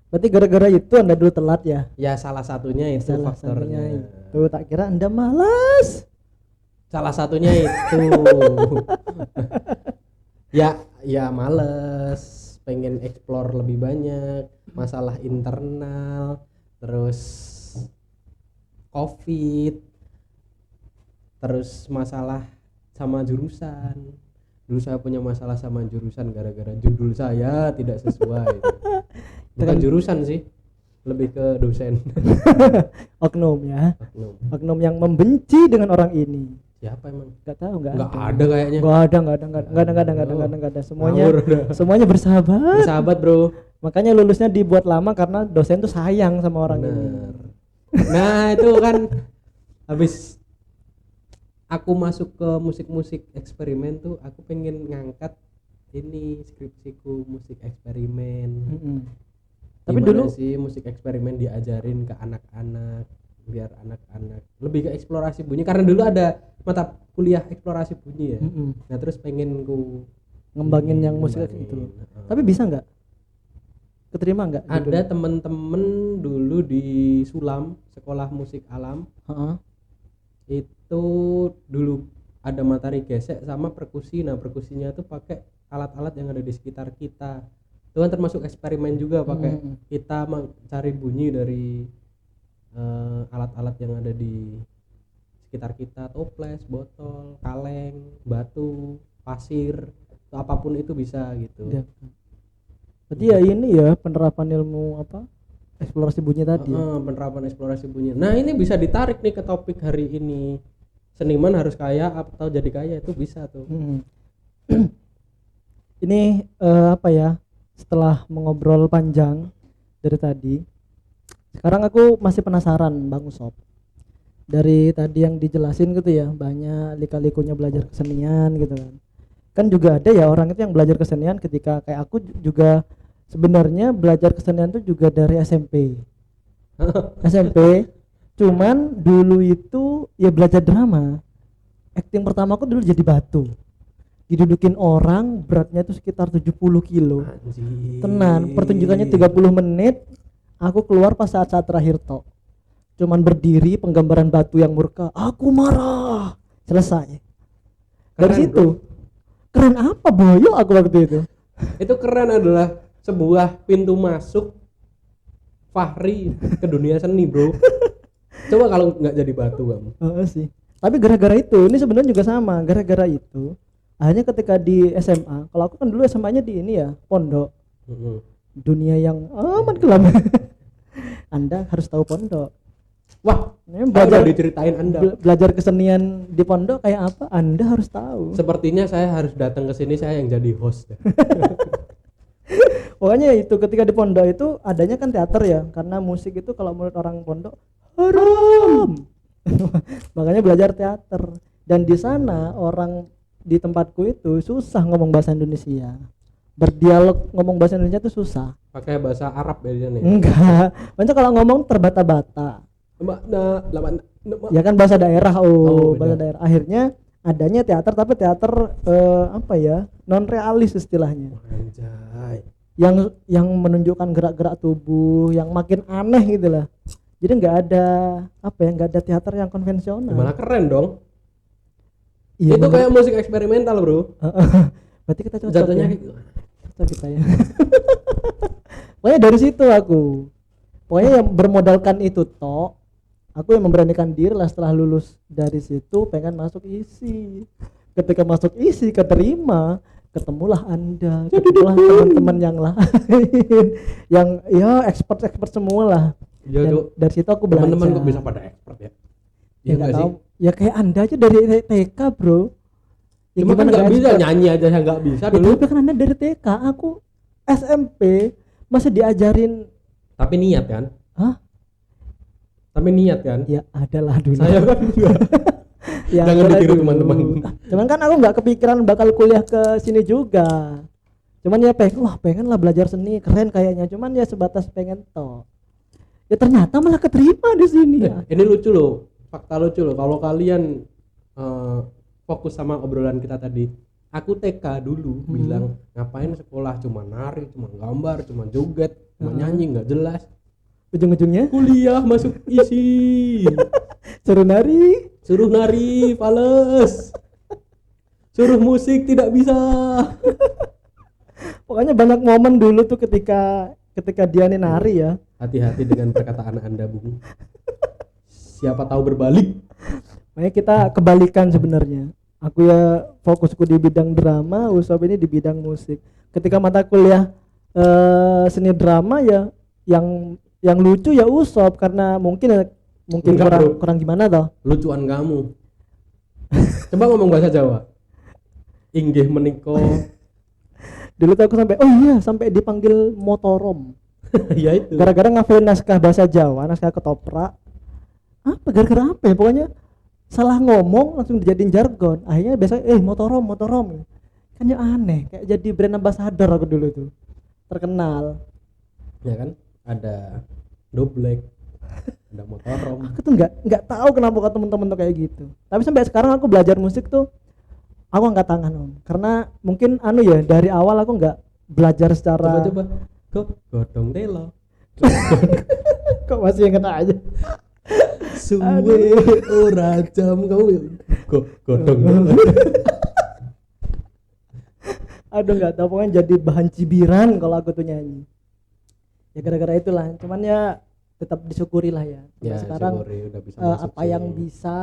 Berarti gara-gara itu Anda dulu telat ya? Ya salah satunya itu Salah satunya faktornya. itu. Tak kira Anda malas. Salah satunya itu. ya males, pengen explore lebih banyak, masalah internal, terus covid, terus masalah sama jurusan. Dulu saya punya masalah sama jurusan gara-gara judul saya tidak sesuai. Bukan jurusan sih, lebih ke dosen. Oknum ya. Oknum. Oknum yang membenci dengan orang ini. Siapa emang? Nggak tahu nggak Nggak ada kayaknya. Nggak ada. Semuanya Ngawur dah. semuanya bersahabat. Sahabat bro. Makanya lulusnya dibuat lama karena dosen tuh sayang sama orang ini. Bener. Nah itu kan habis aku masuk ke musik-musik eksperimen tuh aku pengen ngangkat ini skripsiku musik eksperimen. Mm-mm. Tapi Gimana dulu sih musik eksperimen diajarin ke anak-anak, biar anak-anak lebih ke eksplorasi bunyi, karena dulu ada mata kuliah eksplorasi bunyi ya. Nah terus pengen ku Ngembangin yang musik ngembangin. itu. Tapi bisa nggak? Keterima nggak? Ada temen-temen dulu di Sulam, sekolah musik alam, Heeh. itu dulu ada materi gesek sama perkusi. Nah perkusinya tuh pakai alat-alat yang ada di sekitar kita. Itu kan termasuk eksperimen juga, pakai kita mencari bunyi dari alat-alat yang ada di sekitar kita, toples, botol, kaleng, batu, pasir, atau apapun itu bisa gitu. Ya. Berarti ya ini ya penerapan ilmu apa? Eksplorasi bunyi tadi. Penerapan eksplorasi bunyi. Nah ini bisa ditarik nih ke topik hari ini. Seniman harus kaya atau jadi kaya, itu bisa tuh. Ini apa ya? Setelah mengobrol panjang dari tadi, sekarang aku masih penasaran Bang Usop. Dari tadi yang dijelasin gitu ya, banyak lika-likunya belajar kesenian gitu kan. Kan juga ada ya orang itu yang belajar kesenian ketika kayak aku juga sebenarnya belajar kesenian itu juga dari SMP. SMP, cuman dulu itu ya belajar drama. Acting pertama aku dulu jadi batu. Didudukin orang, beratnya itu sekitar 70 kilo. Anjir. Tenan, pertunjukannya 30 menit. Aku keluar pas saat-saat terakhir tok. Cuman berdiri, penggambaran batu yang murka. Aku marah. Selesai. Dari Keren, situ. Keren apa boyo aku waktu itu. Itu keren, adalah sebuah pintu masuk Fahri ke dunia seni, bro. Coba kalau nggak jadi batu kamu. Sih. Tapi gara-gara itu, ini sebenarnya juga sama. Gara-gara itu, hanya ketika di SMA, kalau aku kan dulu SMA-nya di ini ya, pondok. Dunia yang amat kelam. Anda harus tahu pondok. Wah, Ini belajar diceritain Anda. Belajar kesenian di pondok kayak apa? Anda harus tahu. Sepertinya saya harus datang ke sini, saya yang jadi host. Pokoknya itu ketika di pondok itu adanya kan teater ya, karena musik itu kalau menurut orang pondok haram. Makanya belajar teater. Dan di sana orang di tempatku itu susah ngomong bahasa Indonesia. Berdialog ngomong bahasa Indonesia itu susah. Pakai bahasa Arab ya dia nih. Enggak. Maksudnya kalau ngomong terbata-bata. Ya kan bahasa daerah, bahasa daerah. Akhirnya adanya teater, tapi teater apa ya? Non realis istilahnya. Anjay. Yang menunjukkan gerak-gerak tubuh yang makin aneh gitu lah. Jadi nggak ada apa ya, nggak ada teater yang konvensional. Malah keren dong. Iya, itu kayak musik eksperimental, bro. Berarti kita cocok Jatuhnya ya? gitu. Cocok kita ya. Pokoknya dari situ pokoknya yang bermodalkan itu tok, aku yang memberanikan diri lah setelah lulus dari situ pengen masuk isi. Ketika masuk isi keterima, ketemulah Anda, ketemulah teman-teman yang lain yang ya expert semua lah. Ya, Dan dari situ aku belajar. teman-teman kok bisa pada expert ya? Ya nggak tahu. Ya kayak Anda aja dari TK, bro. Ya Cuma kan gimana nggak bisa expert? nyanyi aja, saya nggak bisa Ya, dulu. tapi kan Anda dari TK, aku SMP masih diajarin. Tapi niat kan? Hah? Tapi niat kan? Ya adalah dulu. Saya kan enggak. Ya, Jangan adalah ditiru dulu. teman-teman. Cuman kan aku nggak kepikiran bakal kuliah ke sini juga. Cuman ya pengen lah belajar seni, keren kayaknya. Cuman ya sebatas pengen toh. Ya ternyata malah keterima di sini ya. Ini lucu loh, fakta lucu loh. Kalau kalian fokus sama obrolan kita tadi, aku TK dulu bilang ngapain sekolah, cuma nari, cuma gambar, cuma joget, cuma nyanyi nggak jelas. Ujung-ujungnya Kuliah masuk isi, suruh nari, fales, suruh musik tidak bisa. Pokoknya banyak momen dulu tuh ketika dia nih nari ya. Hati-hati dengan perkataan Anda, Bung. Siapa tahu berbalik. Makanya kita kebalikan sebenarnya. Aku ya fokusku di bidang drama, Usop ini di bidang musik. Ketika mata kuliah seni drama ya yang lucu ya Usop, karena mungkin Enggak, kurang gimana toh. Lucuan kamu. Coba ngomong bahasa Jawa. Inggih meniko. Dulu tuh aku sampai dipanggil motorom. Ya itu. Gara-gara ngafalin naskah bahasa Jawa, naskah ketoprak. Gara-gara apa ya? Pokoknya salah ngomong langsung dijadiin jargon. Akhirnya biasa motorom. Kan ya aneh, kayak jadi brand ambassador aku dulu tuh. Terkenal. Ya kan? Ada Doblek. ada motorom. Aku tuh nggak tahu kenapa kok temen-temen tuh kayak gitu. Tapi sampai sekarang aku belajar musik tuh aku angkat tangan Om. Karena mungkin ya dari awal aku nggak belajar secara Coba godong telo. kok masih inget aja. Suwe ora jam kamu godong telo. Aduh nggak tahu, pokoknya jadi bahan cibiran kalau aku tuh nyanyi. Ya gara-gara itulah. Cuman ya tetap disyukuri lah ya. Ya Sekarang syukuri, udah bisa apa yang bisa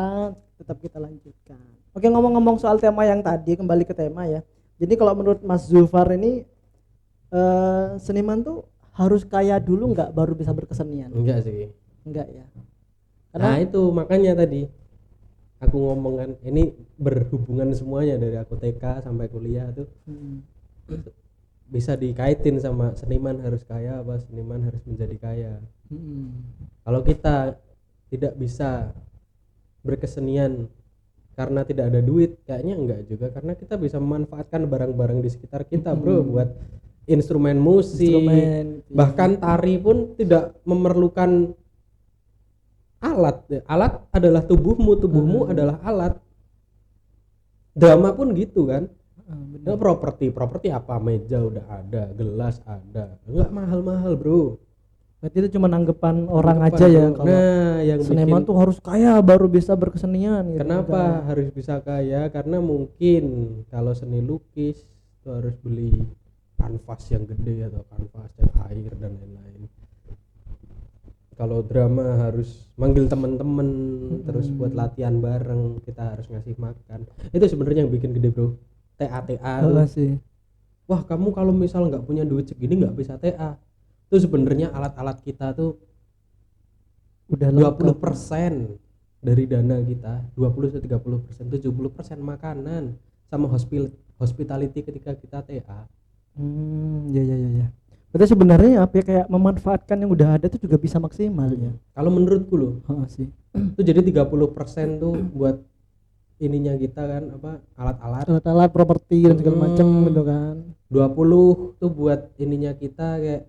tetap kita lanjutkan. Oke, ngomong-ngomong soal tema yang tadi, kembali ke tema ya. Jadi kalau menurut Mas Zulfar ini seniman tuh harus kaya dulu nggak baru bisa berkesenian? Enggak sih. Enggak ya. Nah itu makanya tadi aku ngomong kan, ini berhubungan semuanya dari aku TK sampai kuliah tuh bisa dikaitin sama seniman harus kaya apa seniman harus menjadi kaya. Kalau kita tidak bisa berkesenian karena tidak ada duit, kayaknya enggak juga, karena kita bisa memanfaatkan barang-barang di sekitar kita bro, buat instrumen musik, bahkan tari pun tidak memerlukan alat. Alat adalah tubuhmu adalah alat. Drama pun gitu kan. Properti apa, meja udah ada, gelas ada, enggak mahal-mahal bro. Berarti itu cuma anggapan orang aja ya kalau yang seniman tuh harus kaya baru bisa berkesenian gitu. Kenapa harus bisa kaya? Karena mungkin kalau seni lukis itu harus beli kanvas yang gede atau kanvas dan air dan lain-lain. Kalau drama harus manggil teman-teman terus buat latihan bareng, kita harus ngasih makan. Itu sebenarnya yang bikin gede bro. TA sih. Wah kamu kalau misal nggak punya duit segini nggak bisa TA. Itu sebenarnya alat-alat kita tuh udah 20% dari dana kita, 20-30%, 70% makanan sama hospitality ketika kita TA. Ya. Berarti sebenarnya apa ya, kayak memanfaatkan yang udah ada tuh juga bisa maksimal ya. Kalau menurutku loh. Sih. Itu jadi 30% tuh buat ininya kita kan, apa, alat-alat properti dan segala macam gitu kan. 20 tuh buat ininya kita kayak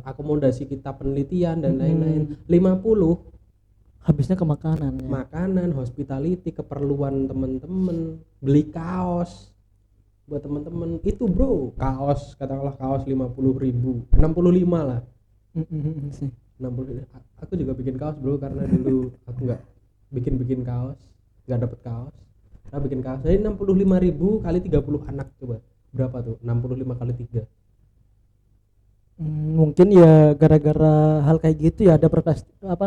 akomodasi kita, penelitian dan lain-lain. 50 habisnya ke makanan ya. Makanan, hospitality, keperluan temen-temen, beli kaos buat temen-temen itu bro. Kaos, katakanlah kaos 50.000, 65 lah. Sih. 60. Aku juga bikin kaos bro, karena dulu aku nggak bikin kaos, nggak dapet kaos. Nah bikin kaos, jadi 65.000 kali 30 anak, coba berapa tuh? 65 kali 3. Mungkin ya gara-gara hal kayak gitu ya ada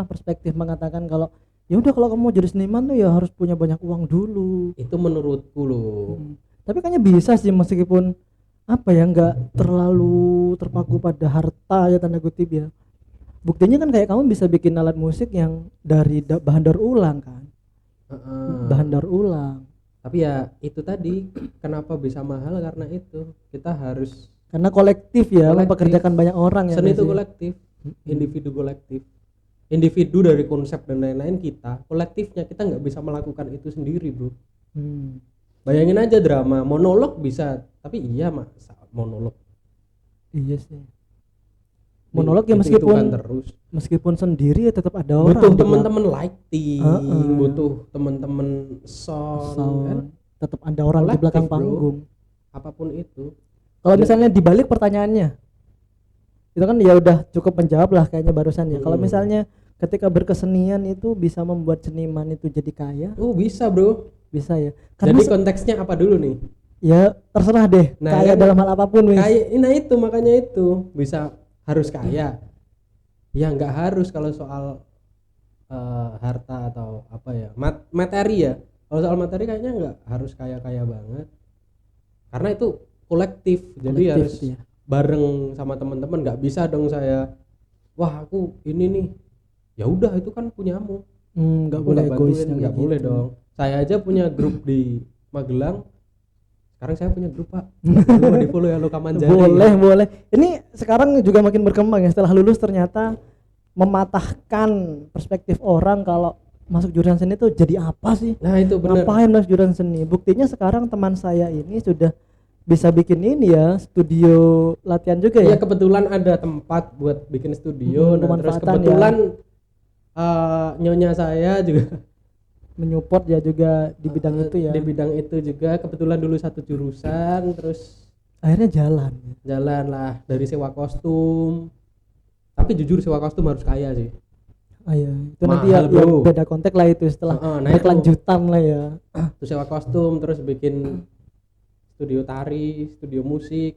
perspektif mengatakan kalau ya udah kalau kamu mau jadi seniman tuh ya harus punya banyak uang dulu. Itu menurutku loh. Tapi kayaknya bisa sih, meskipun apa ya, nggak terlalu terpaku pada harta ya, tanda kutip ya. Buktinya kan kayak kamu bisa bikin alat musik yang dari bahan daur ulang kan. Bahan daur ulang. Tapi ya itu tadi kenapa bisa mahal, karena itu kita harus, karena kolektif ya, mempekerjakan banyak orang ya. Seni itu kolektif, individu kolektif. Individu dari konsep dan lain-lain, kita kolektifnya, kita nggak bisa melakukan itu sendiri bro. Bayangin aja drama, monolog bisa, tapi iya masa monolog. Iya sih. Monolog ya meskipun sendiri ya tetap ada orang. Butuh teman-teman lighting, butuh teman-teman sound kan? Tetap ada orang kolektif, di belakang panggung. Apapun itu. Kalau misalnya dibalik pertanyaannya, itu kan ya udah cukup menjawab lah kayaknya barusan ya. Kalau misalnya ketika berkesenian itu bisa membuat seniman itu jadi kaya? Bisa bro. Bisa ya. Karena jadi konteksnya apa dulu nih? Ya terserah deh. Kaya kan, dalam hal apapun. Nah itu makanya itu bisa harus kaya. Ya nggak harus kalau soal harta atau apa ya, materi ya. Kalau soal materi kayaknya nggak harus kaya-kaya banget. Karena itu kolektif, jadi harus ya, bareng sama teman-teman. Nggak bisa dong saya, wah aku ini nih, ya udah itu kan punyamu. Nggak boleh egois, nggak boleh dong. Saya aja punya grup di Magelang. Sekarang saya punya grup pak. Coba di follow ya, Luka Manjari. Boleh. Ini sekarang juga makin berkembang ya. Setelah lulus ternyata mematahkan perspektif orang kalau masuk jurusan seni itu jadi apa sih? Nah itu benar. Ngapain masuk jurusan seni? Buktinya sekarang teman saya ini sudah bisa bikin ini ya, studio latihan juga ya. Iya kebetulan ada tempat buat bikin studio. Nah terus kebetulan Nyonya saya juga Menyupport ya juga di bidang itu ya. di bidang itu juga, kebetulan dulu satu jurusan, terus Akhirnya jalan. jalan lah dari sewa kostum. Tapi jujur sewa kostum harus kaya sih. Oh iya, itu Mahal, nanti ya, ya bro. beda konteks lah itu setelah Nah itu berkelanjutan lah ya. terus sewa kostum, terus bikin studio tari, studio musik.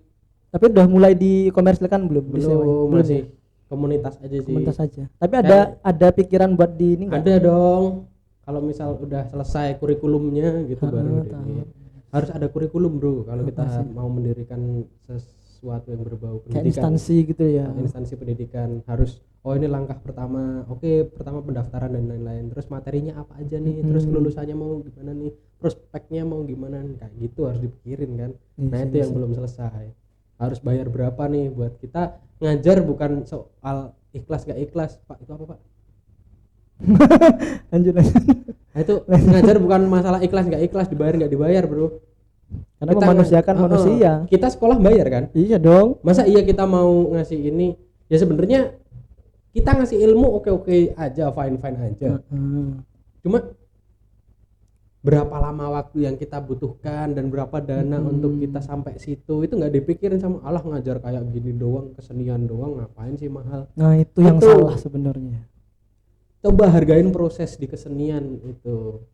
Tapi udah mulai dikomersilkan belum? Disewain? Belum, Belum masih ya? komunitas aja sih. Komunitas saja. Tapi ada pikiran buat di ini nggak? Ada dong. Kalau misal udah selesai kurikulumnya gitu baru deh. tahu. Harus ada kurikulum, bro, kalau kita sih? mau mendirikan sesuatu yang berbau Kayak pendidikan. instansi gitu ya. Instansi pendidikan harus, oh ini langkah pertama, oke, pertama pendaftaran dan lain-lain, terus materinya apa aja nih, terus kelulusannya mau gimana nih, prospeknya mau gimana nih, kayak gitu harus dipikirin kan. Nah itu yang belum selesai, harus bayar berapa nih buat kita ngajar, bukan soal ikhlas gak ikhlas, Pak, itu apa Pak? Lanjut. Nah itu ngajar bukan masalah ikhlas gak ikhlas, dibayar gak dibayar, bro. Karena memanusiakan manusia. Kita sekolah bayar kan? Iya dong. Masa iya kita mau ngasih ini? Ya sebenarnya kita ngasih ilmu oke-oke aja, fine-fine aja. Cuma berapa lama waktu yang kita butuhkan dan berapa dana untuk kita sampai situ, itu nggak dipikirin sama Allah. Ngajar kayak gini doang, kesenian doang, ngapain sih mahal? Nah itu yang salah sebenarnya. Coba hargain proses di kesenian itu.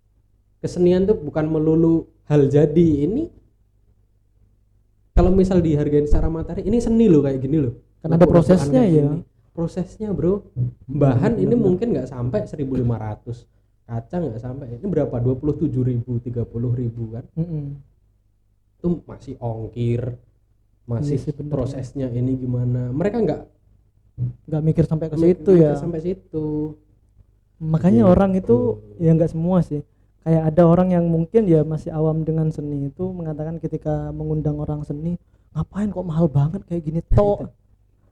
Kesenian tuh bukan melulu hal jadi. Ini kalau misal dihargain secara materi, ini seni loh, kayak gini loh. Kan ada prosesnya ya. Prosesnya, bro. Bahan ini mungkin nggak sampai 1.500, kaca nggak sampai. Ini berapa? 27.000, 30.000 kan? Itu masih ongkir, masih prosesnya ini gimana? Mereka nggak mikir sampai ke situ ya. Sampai situ. Makanya orang itu ya nggak semua sih. Kayak ada orang yang mungkin ya masih awam dengan seni itu mengatakan ketika mengundang orang seni, ngapain kok mahal banget kayak gini toh.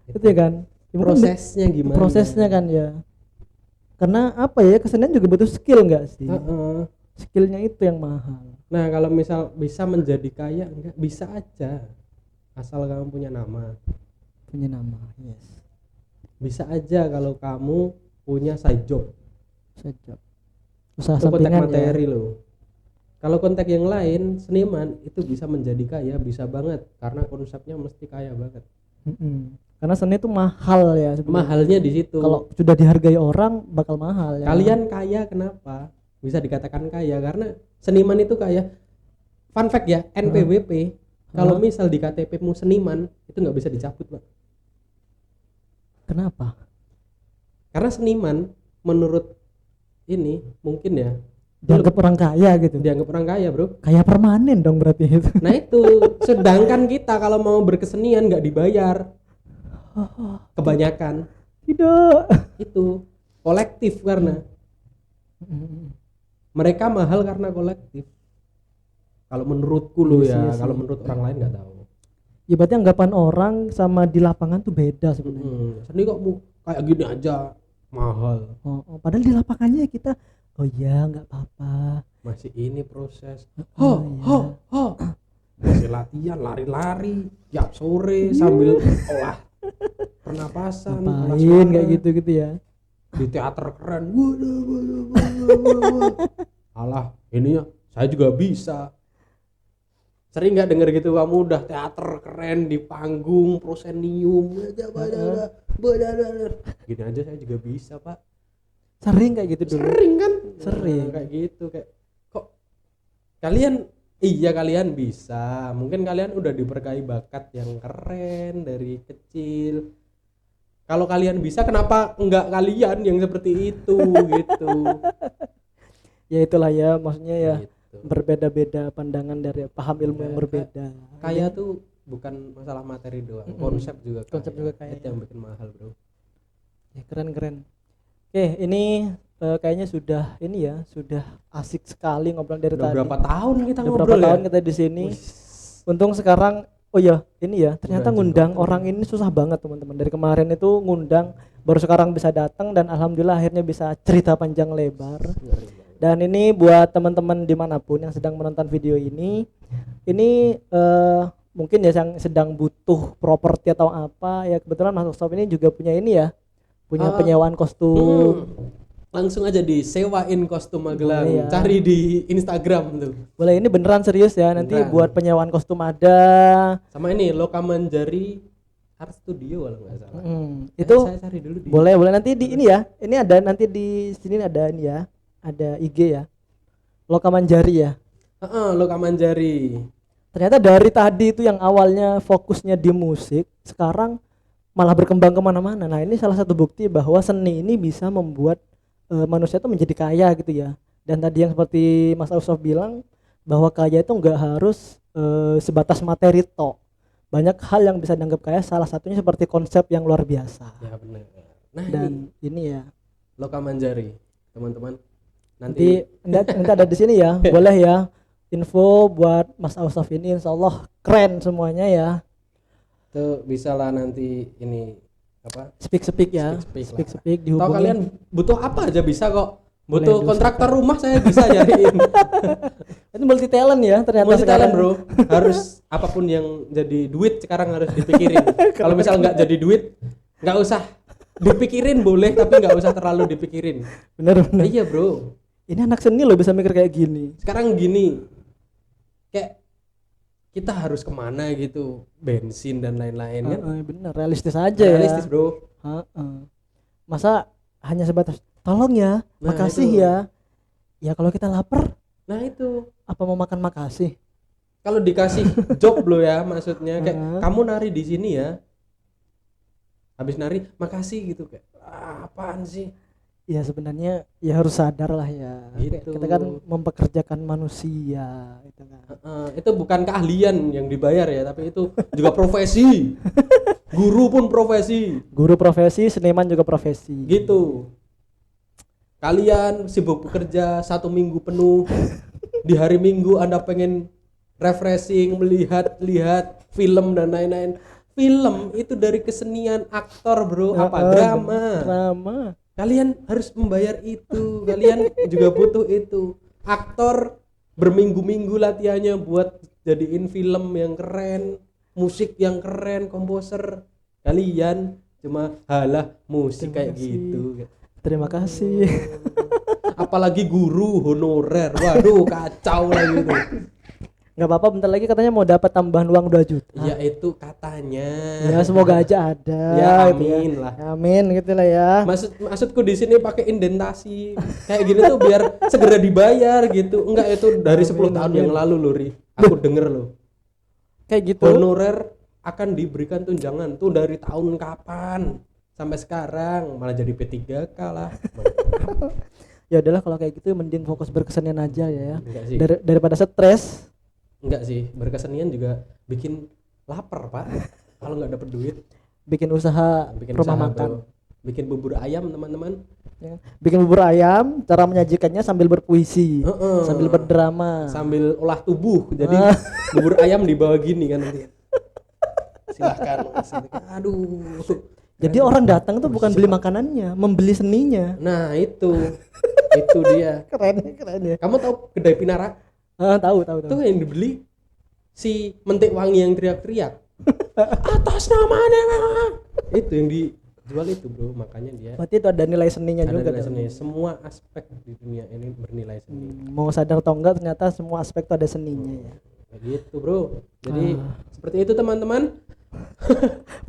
Itu ya kan. Ya, prosesnya gimana? Prosesnya kan ya. Karena apa ya, kesenian juga butuh skill nggak sih? Skillnya itu yang mahal. Nah kalau misal bisa menjadi kaya, enggak bisa aja, asal kamu punya nama. Punya nama, yes. Bisa aja kalau kamu punya side job. Side job. Usaha itu kontak sampingan materi ya. loh. Kalau kontak yang lain, seniman itu bisa menjadi kaya, bisa banget, karena konsepnya mesti kaya banget. Karena seni itu mahal ya sebenarnya. Mahalnya di situ. Kalau sudah dihargai orang bakal mahal ya. Kalian kaya kenapa? Bisa dikatakan kaya karena seniman itu kaya. Fun fact ya, NPWP kalau misal di KTP-mu seniman itu nggak bisa dicabut, Pak. Kenapa? Karena seniman menurut ini mungkin ya dianggap orang kaya gitu. Dianggap orang kaya, bro. Kaya permanen dong berarti itu. Nah itu, sedangkan kita kalau mau berkesenian nggak dibayar. Kebanyakan. Tidak. Itu kolektif karena mereka mahal karena kolektif. Kalau menurutku loh ya, kalau menurut orang lain nggak tahu. Ya berarti anggapan orang sama di lapangan tuh beda sebenarnya. Seni kok kayak gini aja mahal. Padahal di lapangannya kita, oh ya nggak apa-apa. Masih ini proses. Iya. Masih latihan lari-lari tiap sore sambil olah pernapasan, ngapain kayak gitu ya. Di teater keren. Alah, ini ya saya juga bisa. Sering nggak denger gitu, kamu udah teater keren di panggung prosenium gini aja saya juga bisa, Pak. Sering kayak gitu dulu. Sering kan? Sering kayak gitu, kayak kok kalian kalian bisa. Mungkin kalian udah diberkahi bakat yang keren dari kecil. Kalau kalian bisa, kenapa enggak kalian yang seperti itu gitu. Ya itulah ya, maksudnya ya Gitu. berbeda-beda pandangan dari paham ilmu yang berbeda. Kaya tuh bukan masalah materi doang, konsep juga kaya. Itu yang bikin mahal, bro. Ya, keren. Oke, ini kayaknya sudah asik sekali ngobrol dari tadi. Berapa tahun kita Udah ngobrol berapa ya? tahun kita di sini. Untung sekarang ternyata ngundang orang ini susah banget teman-teman. Dari kemarin itu ngundang, baru sekarang bisa datang dan alhamdulillah akhirnya bisa cerita panjang lebar. Dan ini buat teman-teman dimanapun yang sedang menonton video ini mungkin ya yang sedang butuh properti atau apa ya, kebetulan Mas Stop ini juga punya ini ya, punya penyewaan kostum. langsung aja disewain kostum Magelang. Boleh ya. Cari di Instagram tuh. Boleh, ini beneran serius ya, nanti Beneran. buat penyewaan kostum ada. Sama ini Lokamanjari Art Studio kalau nggak salah. Itu Saya cari dulu di boleh nanti di ini ya. Ini ada nanti di sini ada ini ya. Ada IG ya. Lokamanjari ya. Lokamanjari. Ternyata dari tadi itu yang awalnya fokusnya di musik, sekarang malah berkembang kemana-mana. Nah ini salah satu bukti bahwa seni ini bisa membuat manusia itu menjadi kaya gitu ya. Dan tadi yang seperti Mas Ausaf bilang bahwa kaya itu nggak harus sebatas materi toh. Banyak hal yang bisa dianggap kaya, salah satunya seperti konsep yang luar biasa. Ya benar. Nah Dan ini ya. Lokamanjari, teman-teman. Nanti ada di sini ya. Boleh ya. Info buat Mas Ausaf ini insyaallah keren semuanya ya. Tuh bisa lah nanti ini apa? Speak ya. Speak Dihubungi. Tahu kalian butuh apa aja bisa kok. Boleh, Butuh kontraktor rumah saya bisa nyariin. Itu multi talent ya ternyata Multi sekarang. talent bro. Harus apapun yang jadi duit sekarang harus dipikirin. Kalau misal nggak jadi duit, nggak usah dipikirin boleh tapi nggak usah terlalu dipikirin. Bener. Iya bro. Ini anak seni loh bisa mikir kayak gini. Sekarang gini, kayak kita harus kemana gitu, bensin dan lain-lain kan? Bener, realistis aja Realistis ya. bro. Masa hanya sebatas tolong ya, Nah, makasih itu. ya. Ya kalau kita lapar, Nah itu. apa mau makan makasih? Kalau dikasih job lo ya, maksudnya kayak kamu nari di sini ya. Habis nari, makasih gitu kayak. Apaan sih? Ya sebenarnya ya harus sadar lah ya. Gitu. Kita kan mempekerjakan manusia gitu kan. Itu bukan keahlian yang dibayar ya, tapi itu juga profesi. Guru pun profesi. Guru profesi, seniman juga profesi. Gitu. Kalian sibuk bekerja 1 minggu penuh. Di hari Minggu Anda pengen refreshing, melihat film dan lain-lain. Film itu dari kesenian aktor bro, apa drama. Kalian harus membayar itu. Kalian juga butuh itu. Aktor berminggu-minggu latihannya buat jadiin film yang keren, musik yang keren, komposer. Kalian cuma halah musik kayak gitu. Terima kasih. Apalagi guru honorer. Waduh, kacau lagi itu. Nggak apa-apa, bentar lagi katanya mau dapat tambahan uang 2 juta. Ya itu katanya. Ya semoga aja ada. Ya gitu amin lah. Amin gitu lah ya. Maksudku di sini pakai indentasi kayak gini tuh biar segera dibayar gitu. Enggak, itu dari 10 tahun yang lalu loh Ri. Aku denger loh. Kayak gitu. Honorer akan diberikan tunjangan tuh dari tahun kapan sampai sekarang malah jadi P3K lah. Ya udahlah kalau kayak gitu mending fokus berkesenian aja ya. Enggak sih. Daripada stres. Enggak sih, berkesenian juga bikin lapar pak. Kalau nggak dapet duit, Bikin usaha bikin rumah usaha, makan. bro. Bikin bubur ayam teman-teman. Ya. Bikin bubur ayam, cara menyajikannya sambil berpuisi, sambil berdrama. Sambil olah tubuh. Jadi bubur ayam dibawa gini kan nanti. Silahkan Mas. Aduh. Jadi orang datang tuh bukan beli makanannya, membeli seninya. Nah itu dia. Keren ya. Kamu tahu kedai Pinara? Tahu. Itu yang dibeli si Mentik Wangi yang teriak-teriak. Atas namanya. Itu yang dijual itu bro, makanya dia. Berarti itu ada nilai seninya Ada juga. nilai dong. seni. Semua aspek di dunia ini bernilai seni. Mau sadar atau enggak ternyata semua aspek tuh ada seninya ya. Kayak gitu bro. Jadi seperti itu teman-teman.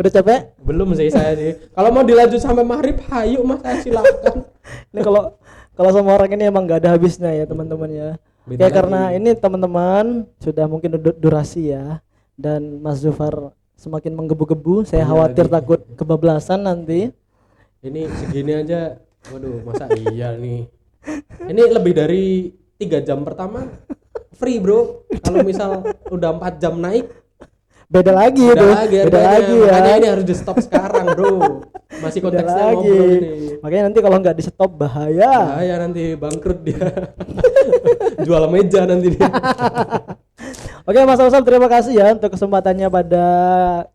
Udah capek? Belum sih saya sih. Kalau mau dilanjut sampai maghrib, hayu mas, saya silakan. Ini kalau sama orang ini emang nggak ada habisnya ya teman-teman ya. Beda Ya karena lagi. ini teman-teman sudah mungkin durasi ya, dan Mas Zufar semakin menggebu-gebu. Saya Iya khawatir lagi. takut kebablasan nanti. Ini segini aja. Waduh, masa iya nih. Ini lebih dari 3 jam pertama free bro. Kalau misal udah 4 jam naik, Beda lagi itu. beda lagi Beda harganya. lagi ya. Makanya ini harus di stop sekarang bro. Masih Beda konteksnya lagi. ngobrol ini. Makanya nanti kalau nggak di stop bahaya. Bahaya nanti bangkrut dia. Jual meja nanti dia. Oke Mas Ausam, terima kasih ya untuk kesempatannya pada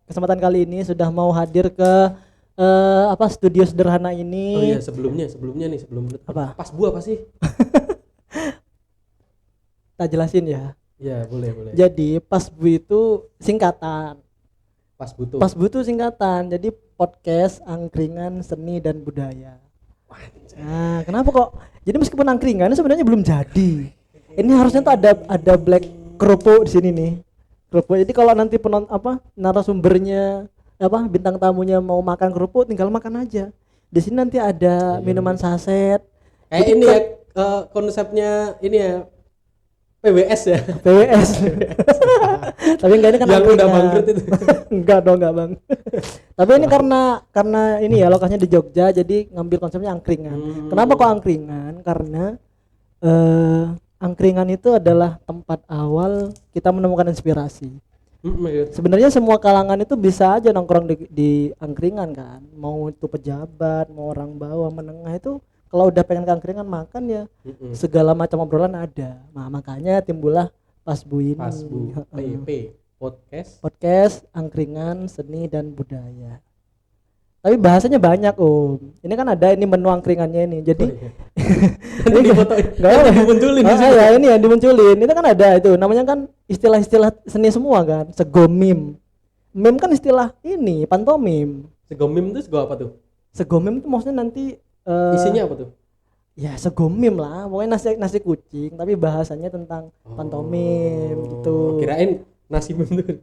kesempatan kali ini sudah mau hadir ke studio sederhana ini. Oh iya, sebelumnya nih sebelum Apa? pas buah apa sih? Tak jelasin ya. Ya boleh. Jadi PASBU itu singkatan. Pas butuh. PASBU itu singkatan. Jadi podcast angkringan seni dan budaya. Nah, kenapa kok? Jadi meskipun angkringan sebenarnya belum jadi. Ini harusnya tuh ada black kerupuk di sini nih. Kerupuk. Jadi kalau nanti narasumbernya bintang tamunya mau makan kerupuk tinggal makan aja. Di sini nanti ada minuman saset. Kayak ini ya konsepnya ini ya PWS ya. PWS. Tapi enggak, ini kan yang udah angkringan. bangkrut itu. Enggak dong, enggak Bang. Tapi ini karena ini ya lokasinya di Jogja, jadi ngambil konsepnya angkringan. Kenapa kok angkringan? Karena angkringan itu adalah tempat awal kita menemukan inspirasi. Sebenarnya semua kalangan itu bisa aja nongkrong di angkringan kan. Mau itu pejabat, mau orang bawah, menengah itu kalau udah pengen ke angkringan makan ya segala macam obrolan ada. Nah, makanya timbullah Pasbu ini. Pasbu PP podcast angkringan seni dan budaya. Tapi bahasanya banyak Ini kan ada ini menu angkringannya ini. Jadi ini difotoin. Enggak ada dimunculin di sini. Ya ini yang dimunculin. Itu kan ada itu. Namanya kan istilah-istilah seni semua kan. Segomim. Meme kan istilah ini pantomim. Segomim itu sego apa tuh? Segomim itu maksudnya nanti isinya apa tuh? Ya segomim lah. Pokoknya nasi kucing tapi bahasanya tentang pantomim gitu. Kirain nasi meme tuh.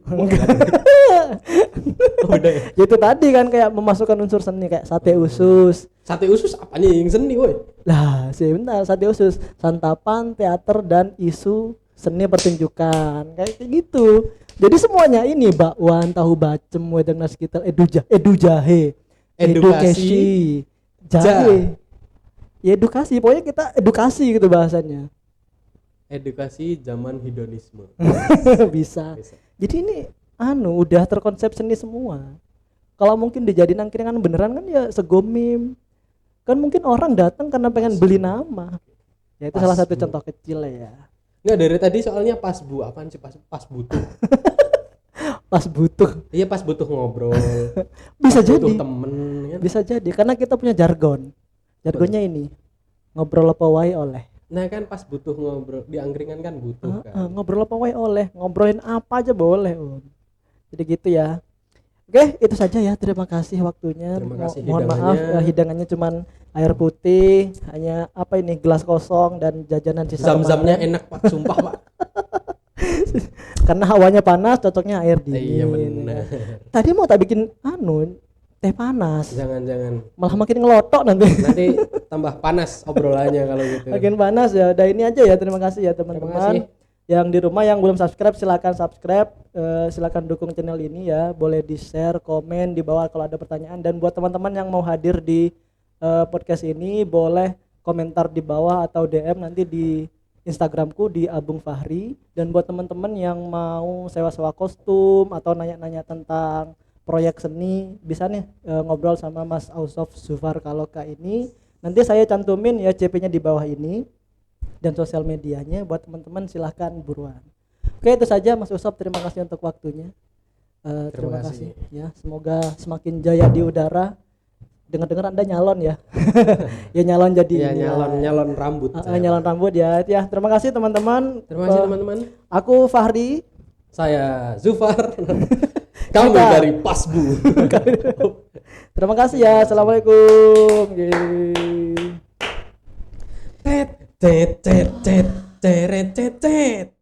Udah ya. Ya itu tadi kan kayak memasukkan unsur seni kayak sate usus. Sate usus apanya yang seni woi? Lah, sebentar sate usus, santapan, teater dan isu seni pertunjukan. Kayak gitu. Jadi semuanya ini bakwan, tahu bacem, wedang nasi kitel, edu jahe, edukasi, jahe. Ya edukasi, pokoknya kita edukasi gitu bahasanya. Edukasi zaman hedonisme. Bisa. Jadi ini udah terkonsep seni semua. Kalau mungkin dijadiin angkringan beneran kan ya segomim. Kan mungkin orang datang karena pengen beli nama. Ya itu salah satu contoh kecil ya. Enggak, dari tadi soalnya pas apaan sih pas butuh. Pas butuh. Iya, pas butuh ngobrol. Bisa pas jadi. butuh temen kan? Bisa jadi karena kita punya jargon. Jargonnya ini. Ngobrol apa wae oleh. Nah kan pas butuh ngobrol di angkringan kan butuh kan. Ngobrol apa wae oleh. Ngobrolin apa aja boleh. Jadi gitu ya. Oke, itu saja ya. Terima kasih waktunya. Terima kasih Mohon maaf hidangannya cuman air putih, hanya gelas kosong dan jajanan sisa. Zam-zamnya enak Pak, sumpah Pak. Karena hawanya panas, cocoknya air dingin. Iya benar. Tadi mau tak bikin teh panas. Jangan. Malah makin ngelotok nanti. Nanti tambah panas obrolannya kalau gitu. Makin panas ya. Udah ini aja ya. Terima kasih ya teman-teman. Yang di rumah yang belum subscribe silakan subscribe, silakan dukung channel ini ya, boleh di share, komen di bawah kalau ada pertanyaan, dan buat teman-teman yang mau hadir di podcast ini boleh komentar di bawah atau DM nanti di Instagramku di Abung Fahri. Dan buat teman-teman yang mau sewa-sewa kostum atau nanya-nanya tentang proyek seni bisa nih ngobrol sama Mas Ausof Zufar Kaloka ini, nanti saya cantumin ya CP-nya di bawah ini dan sosial medianya, buat teman-teman silahkan buruan. Oke, itu saja Mas Usop, terima kasih untuk waktunya. Terima kasih ya, semoga semakin jaya di udara. Dengar-dengar Anda nyalon ya. Ya nyalon jadi ya, nyalon rambut. Nyalon rambut ya. Ya, terima kasih teman-teman. Terima kasih teman-teman. Aku Fahri. Saya Zufar. Kami dari Pasbu. Terima kasih ya. Assalamualaikum. Yeay. Tet tet tet tet tet tet tet.